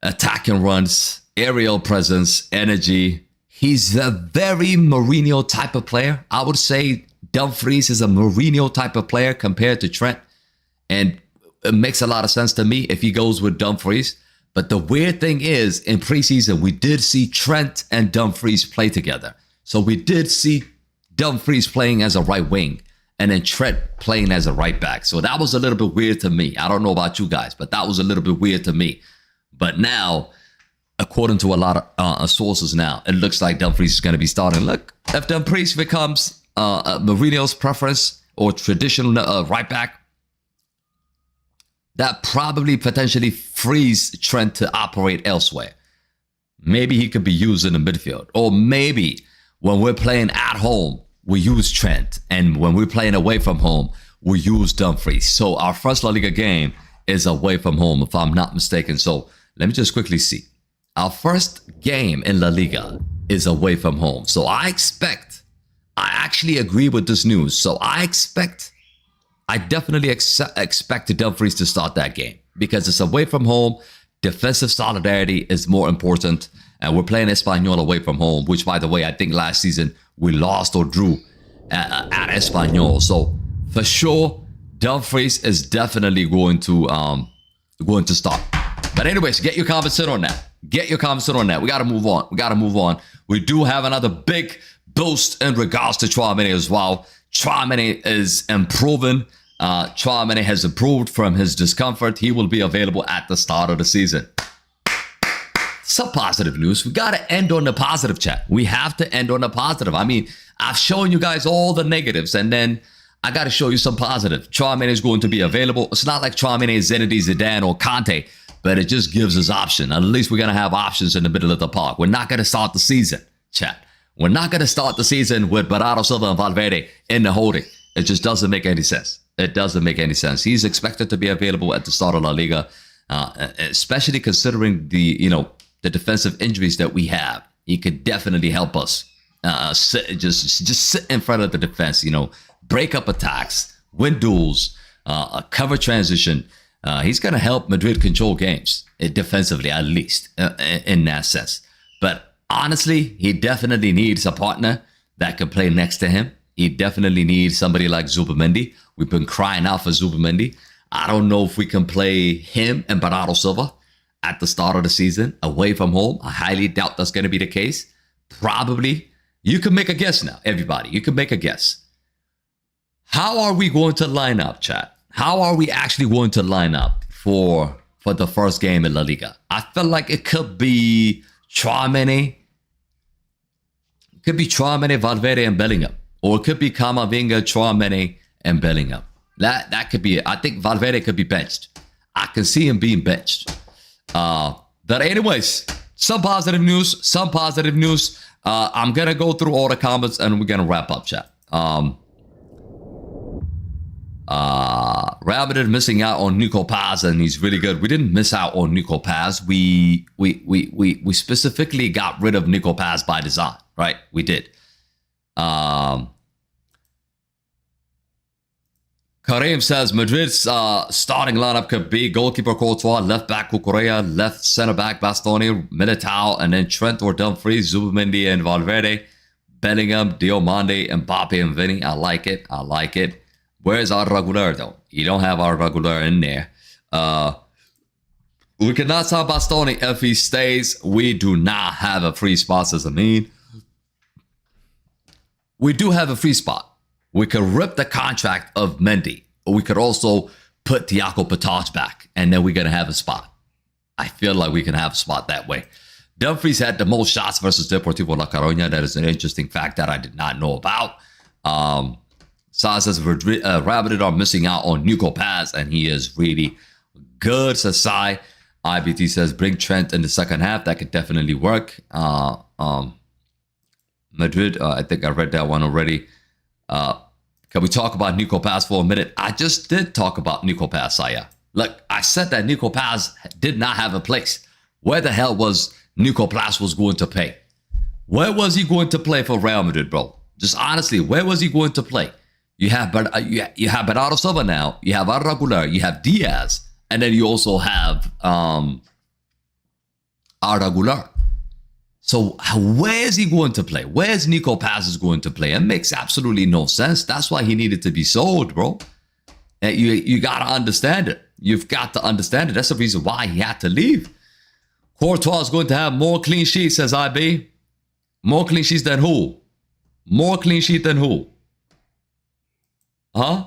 attacking runs, aerial presence, energy. He's a very Mourinho type of player. I would say Dumfries is a Mourinho type of player compared to Trent. And it makes a lot of sense to me if he goes with Dumfries. But the weird thing is, in preseason, we did see Trent and Dumfries play together. So we did see Dumfries playing as a right wing and then Trent playing as a right back. So that was a little bit weird to me. I don't know about you guys, but that was a little bit weird to me. But now, according to a lot of sources now, it looks like Dumfries is going to be starting. Look, if Dumfries becomes Mourinho's preference or traditional right back, that probably potentially frees Trent to operate elsewhere. Maybe he could be used in the midfield. Or maybe when we're playing at home, we use Trent. And when we're playing away from home, we use Dumfries. So our first La Liga game is away from home, if I'm not mistaken. So let me just quickly see. Our first game in La Liga is away from home. So I actually agree with this news. So I definitely expect Dumfries to start that game because it's away from home. Defensive solidarity is more important. And we're playing Espanyol away from home, which, by the way, I think last season we lost or drew at Espanyol. So for sure, Dumfries is definitely going to start. But anyways, get your comments in on that. We got to move on. We do have another big boost in regards to Tchouaméni as well. Tchouaméni is improving. Tchouaméni has improved from his discomfort. He will be available at the start of the season. Some positive news. We got to end on the positive, chat. We have to end on the positive. I mean, I've shown you guys all the negatives, and then I got to show you some positive. Tchouaméni is going to be available. It's not like Tchouaméni is Zinedine Zidane or Conte, but it just gives us option. At least we're going to have options in the middle of the park. We're not going to start the season, chat. We're not going to start the season with Bernardo Silva and Valverde in the holding. It just doesn't make any sense. He's expected to be available at the start of La Liga, especially considering the defensive injuries that we have. He could definitely help us just sit in front of the defense, break up attacks, win duels, cover transition. He's going to help Madrid control games defensively, at least in that sense. But honestly, he definitely needs a partner that can play next to him. He definitely needs somebody like Zubamendi. We've been crying out for Zubamendi. I don't know if we can play him and Bernardo Silva at the start of the season away from home. I highly doubt that's going to be the case. Probably. You can make a guess now, everybody. You can make a guess. How are we going to line up, chat? How are we actually going to line up for the first game in La Liga? I feel like it could be Tchouaméni. It could be Tchouaméni, Valverde, and Bellingham. Or it could be Camavinga, Tchouaméni, and Bellingham. That could be it. I think Valverde could be benched. I can see him being benched. But anyways, some positive news. I'm going to go through all the comments and we're going to wrap up, chat. Real Madrid missing out on Nico Paz, and he's really good. We didn't miss out on Nico Paz. We specifically got rid of Nico Paz by design, right? We did. Kareem says Madrid's starting lineup could be goalkeeper Courtois, left back Cucurella, left center back Bastoni, Militão, and then Trent or Dumfries, Zubamendi and Valverde, Bellingham, Diomande, Mbappe, and Vinny. I like it. I like it. Where's our regular though? You don't have our regular in there. We cannot sign Bastoni if he stays. We do not have a free spot, says Amin. We do have a free spot. We could rip the contract of Mendy, or we could also put Thiago Patage back, and then we're going to have a spot. I feel like we can have a spot that way. Dumfries had the most shots versus Deportivo La Coruña. That is an interesting fact that I did not know about. Sa says Real Madrid are missing out on Nico Paz, and he is really good, says Sai. IBT says bring Trent in the second half. That could definitely work. Madrid, I think I read that one already. Can we talk about Nico Paz for a minute? I just did talk about Nico Paz, Saya. Look, I said that Nico Paz did not have a place. Where the hell was Nico Paz was going to play? Where was he going to play for Real Madrid, bro? Just honestly, where was he going to play? You have Bernardo Silva now. You have Arda Güler. You have Diaz. And then you also have Arda Güler. So where is he going to play? Where's Nico Paz is going to play? It makes absolutely no sense. That's why he needed to be sold, bro. And you got to understand it. You've got to understand it. That's the reason why he had to leave. Courtois is going to have more clean sheets, says IB. More clean sheets than who? More clean sheet than who? Huh?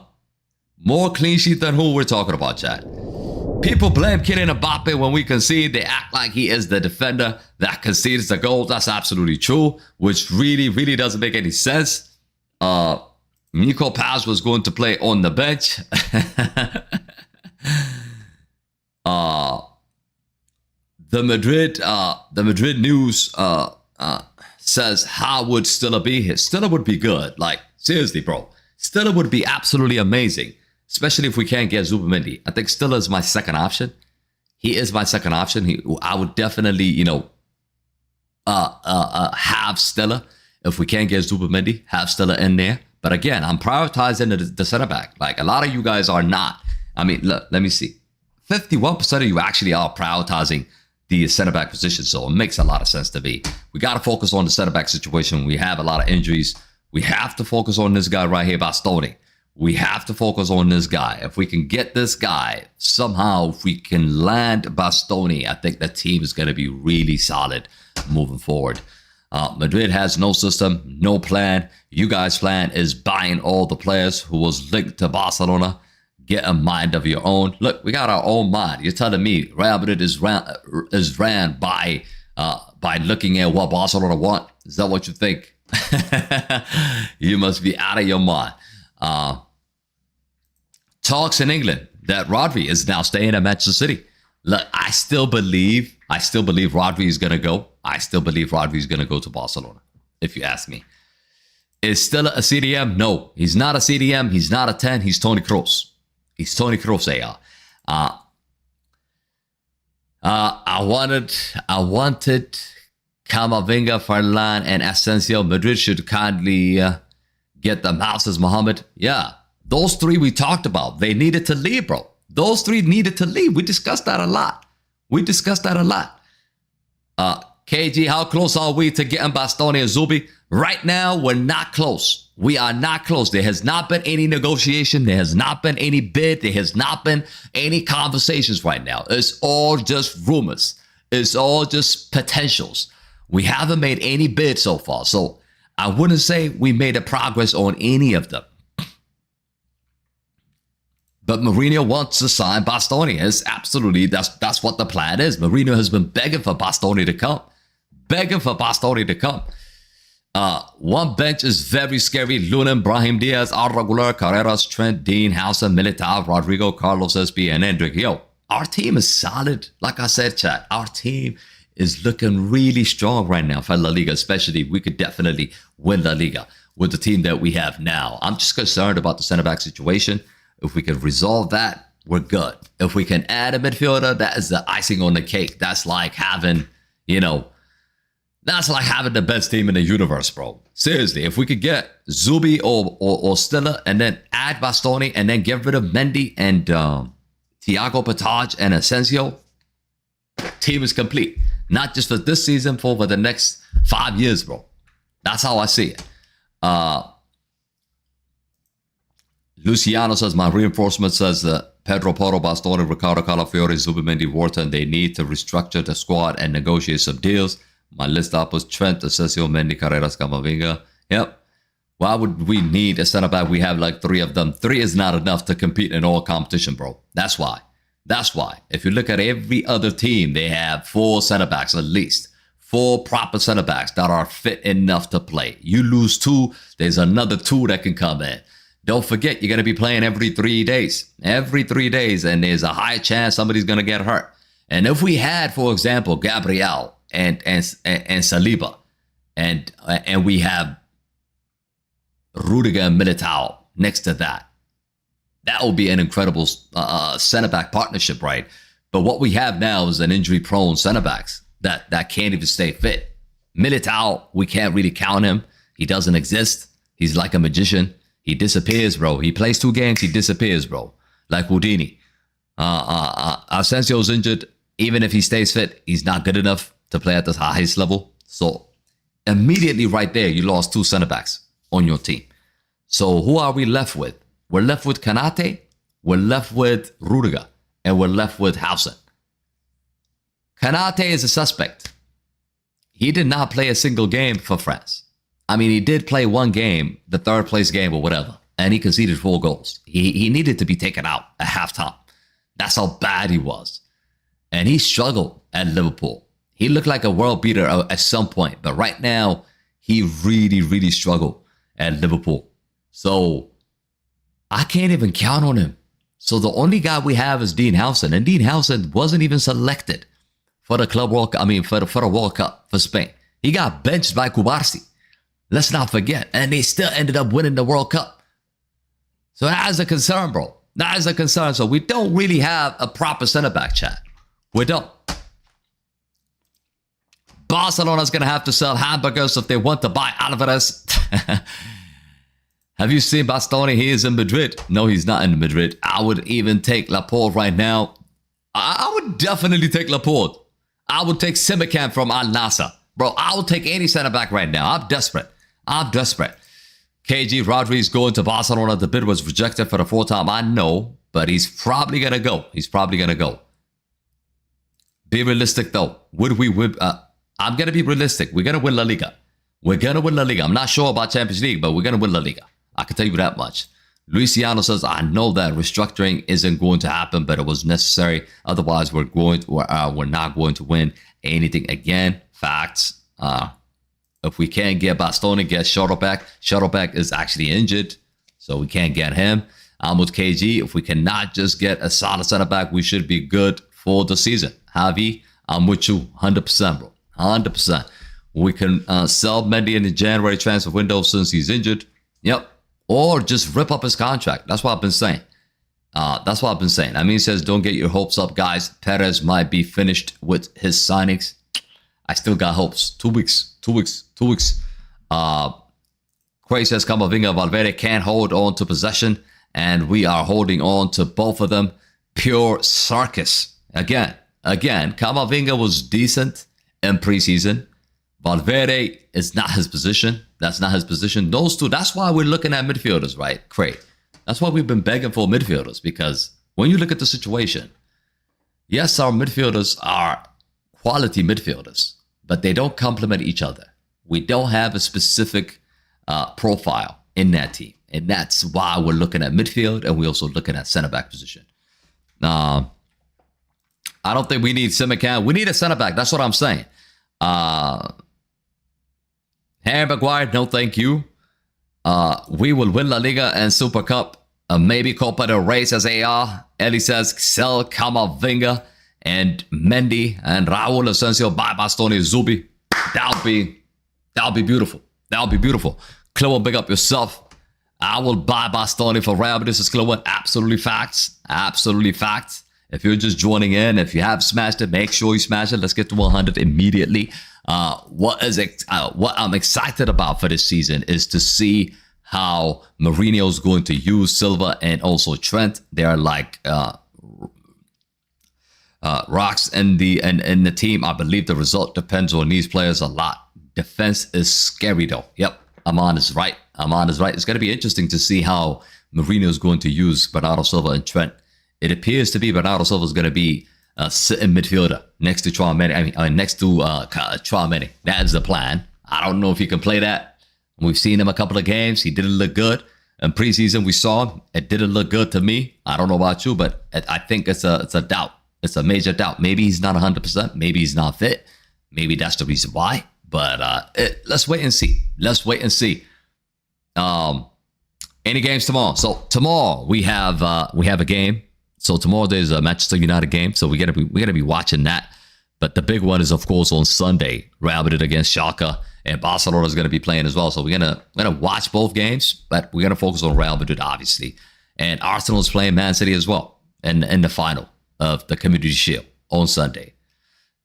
More clean sheet than who we're talking about, chat. People blame Kylian Mbappe when we concede. They act like he is the defender that concedes the goal. That's absolutely true, which really, really doesn't make any sense. Nico Paz was going to play on the bench. The Madrid news says how would Stiller be here? Stiller would be good. Like, seriously, bro. Stiller would be absolutely amazing. Especially if we can't get Zubamendi. I think Stiller is my second option. He is my second option. I would definitely, have Stiller. If we can't get Zubamendi, have Stiller in there. But again, I'm prioritizing the center back. Like, a lot of you guys are not. I mean, look, let me see. 51% of you actually are prioritizing the center back position. So it makes a lot of sense to me. We got to focus on the center back situation. We have a lot of injuries. We have to focus on this guy right here, Bastoni. We have to focus on this guy. If we can get this guy, somehow, if we can land Bastoni, I think the team is going to be really solid moving forward. Madrid has no system, no plan. You guys' plan is buying all the players who was linked to Barcelona. Get a mind of your own. Look, we got our own mind. You're telling me Real Madrid is ran by looking at what Barcelona want? Is that what you think? You must be out of your mind. Talks in England that Rodri is now staying at Manchester City. Look, I still believe Rodri is going to go. I still believe Rodri is going to go to Barcelona, if you ask me. Is still a CDM? No, he's not a CDM. He's not a 10. He's Toni Kroos. He's Toni Kroos, AR. I wanted Camavinga, Farlan, and Asensio. Madrid should kindly get them houses, Mohammed. Yeah, those three we talked about. They needed to leave, bro. Those three needed to leave. We discussed that a lot. KG, how close are we to getting Bastoni and Zubi? Right now, we're not close. We are not close. There has not been any negotiation. There has not been any bid. There has not been any conversations right now. It's all just rumors. It's all just potentials. We haven't made any bid so far. So I wouldn't say we made a progress on any of them. But Mourinho wants to sign Bastoni. It's absolutely, that's what the plan is. Mourinho has been begging for Bastoni to come. One bench is very scary. Lunin, Brahim Diaz, Arda Güler, Carreras, Trent, Dean, Huijsen, Militão, Rodrigo, Carlos SB, and Endrick. Yo, our team is solid. Like I said, chat, our team is looking really strong right now for La Liga, especially we could definitely win La Liga with the team that we have now. I'm just concerned about the center back situation. If we can resolve that, we're good. If we can add a midfielder, that is the icing on the cake. That's like having, that's like having the best team in the universe, bro. Seriously, if we could get Zubi or Stiller and then add Bastoni and then get rid of Mendy and Thiago Patage and Asensio, team is complete. Not just for this season, for the next 5 years, bro. That's how I see it. Luciano says, my reinforcement says that Pedro Porro, Bastoni, Ricardo Calafiore, Zubimendi, Wharton, they need to restructure the squad and negotiate some deals. My list up was Trent, Asensio, Mendy, Carreras, Camavinga. Yep. Why would we need a center back? We have like 3 of them. 3 is not enough to compete in all competition, bro. That's why. That's why. If you look at every other team, they have 4 center backs at least. 4 proper center backs that are fit enough to play. You lose 2, there's another 2 that can come in. Don't forget, you're going to be playing every 3 days. Every 3 days, and there's a high chance somebody's going to get hurt. And if we had, for example, Gabriel and Saliba, and we have Rüdiger and Militão next to that, that would be an incredible center-back partnership, right? But what we have now is an injury-prone center-backs that can't even stay fit. Militão, we can't really count him. He doesn't exist. He's like a magician. He disappears, bro. He plays 2 games, he disappears, bro. Like Houdini. Asensio's injured. Even if he stays fit, he's not good enough to play at the highest level. So immediately right there, you lost 2 center backs on your team. So who are we left with? We're left with Konaté, we're left with Rüdiger, and we're left with Huijsen. Konaté is a suspect. He did not play a single game for France. I mean, he did play 1 game, the 3rd place game or whatever, and he conceded 4 goals. He needed to be taken out at halftime. That's how bad he was. And he struggled at Liverpool. He looked like a world beater at some point, but right now, he really, really struggled at Liverpool. So I can't even count on him. So the only guy we have is Dean Huijsen, and Dean Huijsen wasn't even selected for the Club World Cup. I mean, for the World Cup for Spain. He got benched by Kubarsi. Let's not forget. And they still ended up winning the World Cup. So that is a concern, bro. That is a concern. So we don't really have a proper center-back, chat. We don't. Barcelona's going to have to sell hamburgers if they want to buy Alvarez. Have you seen Bastoni? He is in Madrid. No, he's not in Madrid. I would even take Laporte right now. I would definitely take Laporte. I would take Simican from Al Nassr. Bro, I would take any center back right now. I'm desperate. KG Rodriguez going to Barcelona. The bid was rejected for the 4th time. I know, but he's probably going to go. Be realistic, though. Would we win? I'm going to be realistic. We're going to win La Liga. I'm not sure about Champions League, but we're going to win La Liga. I can tell you that much. Luciano says, I know that restructuring isn't going to happen, but it was necessary. Otherwise, we're not going to win anything again. Facts. If we can't get Bastoni, get Schlotterbeck. Schlotterbeck is actually injured, so we can't get him. I'm with KG. If we cannot just get a solid center back, we should be good for the season. Javi, I'm with you 100%, bro. 100%. We can sell Mendy in the January transfer window since he's injured. Yep. Or just rip up his contract. That's what I've been saying. I mean, he says, don't get your hopes up, guys. Perez might be finished with his signings. I still got hopes. 2 weeks. Quay says, Camavinga, Valverde can't hold on to possession, and we are holding on to both of them. Pure circus. Again, Camavinga was decent in preseason. Valverde is not his position. That's not his position. Those 2, that's why we're looking at midfielders, right? Craig. That's why we've been begging for midfielders, because when you look at the situation, yes, our midfielders are quality midfielders, but they don't complement each other. We don't have a specific profile in that team. And that's why we're looking at midfield, and we're also looking at center back position. I don't think we need Simican. We need a center back. That's what I'm saying. Harry Maguire, no thank you. We will win La Liga and Super Cup. Maybe Copa del Rey, says AR. Ellie says, sell Camavinga and Mendy and Raúl Asencio, buy Bastoni, Zubi. That'll be beautiful. That'll be beautiful. Chloe, big up yourself. I will buy Bastoni for Real Madrid is going to win. Absolutely facts. Absolutely facts. If you're just joining in, if you have smashed it, make sure you smash it. Let's get to 100 immediately. What I'm excited about for this season is to see how Mourinho's going to use Silva and also Trent. They are like rocks in the team. I believe the result depends on these players a lot. Defense is scary though. Yep, Aman is right. It's going to be interesting to see how Mourinho is going to use Bernardo Silva and Trent. It appears to be Bernardo Silva is going to be a sitting midfielder next to Tchouaméni. Next to Tchouaméni. That is the plan. I don't know if he can play that. We've seen him a couple of games. He didn't look good. In preseason, we saw him. It didn't look good to me. I don't know about you, but I think it's a doubt. It's a major doubt. Maybe he's not 100%. Maybe he's not fit. Maybe that's the reason why. But let's wait and see. Any games tomorrow? So tomorrow we have a game. So tomorrow there's a Manchester United game. So we're gonna be watching that. But the big one is of course on Sunday, Real Madrid against Schalke, and Barcelona is gonna be playing as well. So we're gonna watch both games, but we're gonna focus on Real Madrid obviously. And Arsenal is playing Man City as well in the final of the Community Shield on Sunday.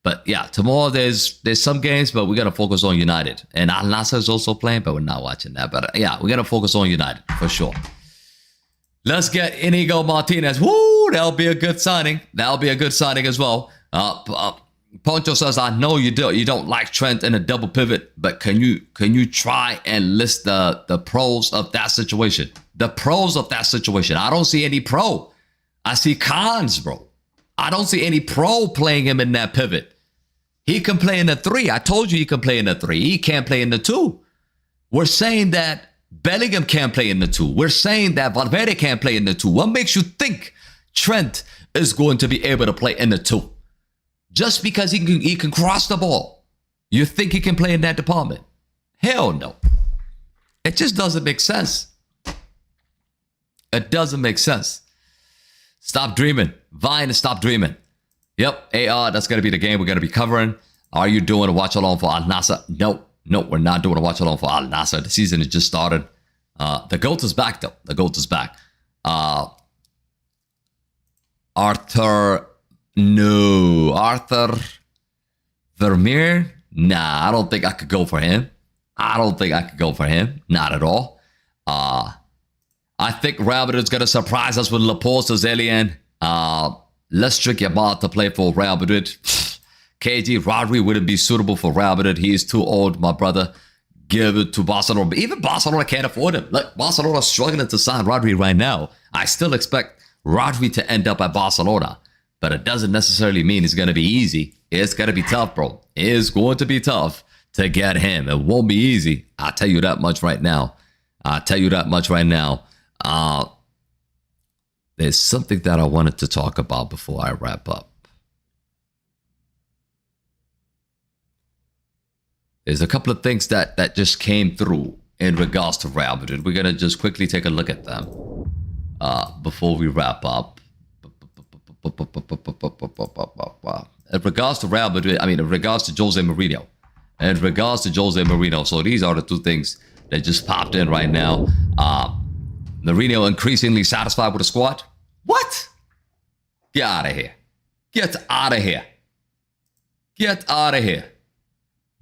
But yeah, tomorrow there's some games, but we're gonna focus on United. And Al Nassr is also playing, but we're not watching that. But yeah, we're gonna focus on United for sure. Let's get Inigo Martinez. Woo, that'll be a good signing. That'll be a good signing as well. Poncho says, I know you don't like Trent in a double pivot, but can you try and list the pros of that situation? The pros of that situation. I don't see any pro. I see cons, bro. I don't see any pro playing him in that pivot. He can play in the 3. I told you he can play in the 3. He can't play in the 2. We're saying that Bellingham can't play in the 2. We're saying that Valverde can't play in the 2. What makes you think Trent is going to be able to play in the 2? Just because he can cross the ball. You think he can play in that department? Hell no. It just doesn't make sense. It doesn't make sense. Stop dreaming. Vine, stop dreaming. Yep, AR, that's going to be the game we're going to be covering. Are you doing a watch along for Al Nassr? No, we're not doing a watch along for Al Nassr. The season has just started. The GOAT is back, though. The GOAT is back. Arthur Vermeer? Nah, I don't think I could go for him. Not at all. I think Real Madrid is going to surprise us with Laporte, Zelian. Let's trick your ball to play for Real Madrid. KG, Rodri wouldn't be suitable for Real Madrid. He is too old, my brother. Give it to Barcelona. But even Barcelona can't afford him. Look, Barcelona is struggling to sign Rodri right now. I still expect Rodri to end up at Barcelona. But it doesn't necessarily mean it's going to be easy. It's going to be tough, bro. It's going to be tough to get him. It won't be easy. I'll tell you that much right now. There's something that I wanted to talk about before I wrap up. There's a couple of things that just came through in regards to Real Madrid. We're going to just quickly take a look at them before we wrap up. In regards to Real Madrid, in regards to José Mourinho. So these are the two things that just popped in right now. Mourinho increasingly satisfied with the squad. What? Get out of here.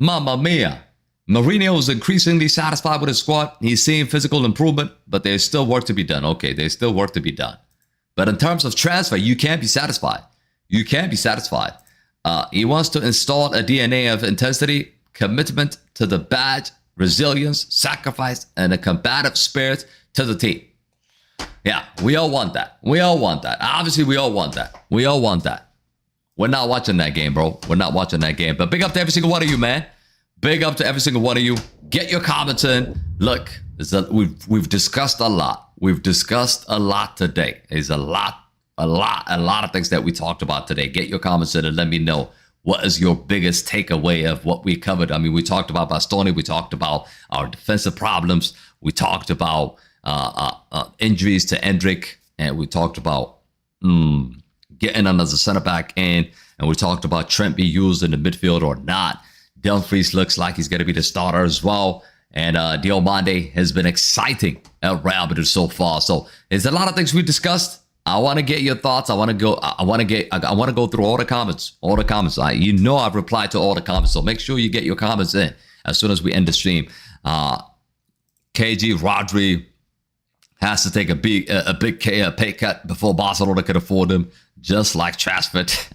Mamma mia. Mourinho is increasingly satisfied with his squad. He's seeing physical improvement, but there's still work to be done. Okay, there's still work to be done. But in terms of transfer, you can't be satisfied. He wants to install a DNA of intensity, commitment to the badge, resilience, sacrifice, and a combative spirit to the team. Yeah, we all want that. Obviously, we all want that. We're not watching that game, bro. But big up to every single one of you, man. Get your comments in. Look, we've discussed a lot. Today. There's a lot of things that we talked about today. Get your comments in and let me know what is your biggest takeaway of what we covered. We talked about Bastoni. We talked about our defensive problems. We talked about injuries to Endrick, and we talked about getting under the center back in, and we talked about Trent be used in the midfield or not. Dumfries looks like he's going to be the starter as well, And Diomande has been exciting at Real Madrid so far. So there's a lot of things we discussed. I want to get your thoughts. I want to go through all the comments. You know I've replied to all the comments. So make sure you get your comments in as soon as we end the stream. KG Rodri has to take a big pay cut before Barcelona could afford him, just like Trashford.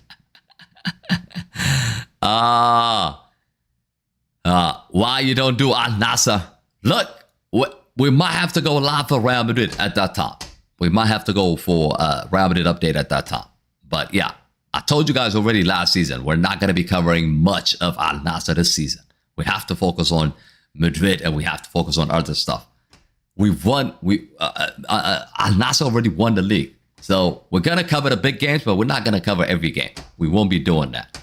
Why you don't do Al Nassr? Look, we might have to go live for Real Madrid at that time. We might have to go for Real Madrid update at that time. But yeah, I told you guys already last season, we're not going to be covering much of Al Nassr this season. We have to focus on Madrid and we have to focus on other stuff. We've won. Al Nassr already won the league. So we're going to cover the big games, but we're not going to cover every game. We won't be doing that.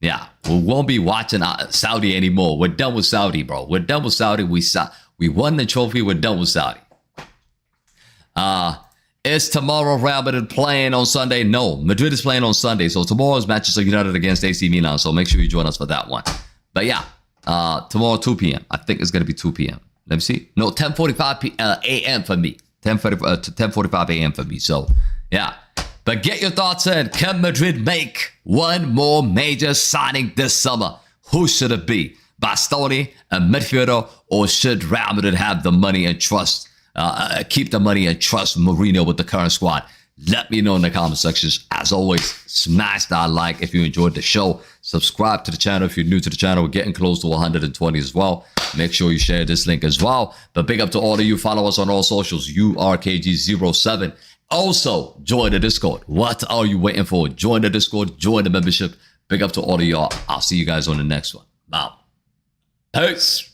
Yeah, we won't be watching Saudi anymore. We're done with Saudi, bro. We're done with Saudi. We won the trophy. We're done with Saudi. Is tomorrow Real Madrid playing on Sunday? No, Madrid is playing on Sunday. So tomorrow's Manchester United against AC Milan. So make sure you join us for that one. But yeah, tomorrow 2 p.m. I think it's going to be 2 p.m. Let me see. No, 10:45 a.m. for me. 10:45 a.m. for me. So yeah. But get your thoughts in. Can Madrid make one more major signing this summer? Who should it be? Bastoni, a midfielder, or should Real Madrid have the money and trust? Keep the money and trust Mourinho with the current squad? Let me know in the comment sections. As always, smash that like if you enjoyed the show. Subscribe to the channel if you're new to the channel. We're getting close to 120 as well. Make sure you share this link as well. But big up to all of you. Follow us on all socials. URKG07. Also, join the Discord. What are you waiting for? Join the Discord. Join the membership. Big up to all of y'all. I'll see you guys on the next one. Bye. Peace.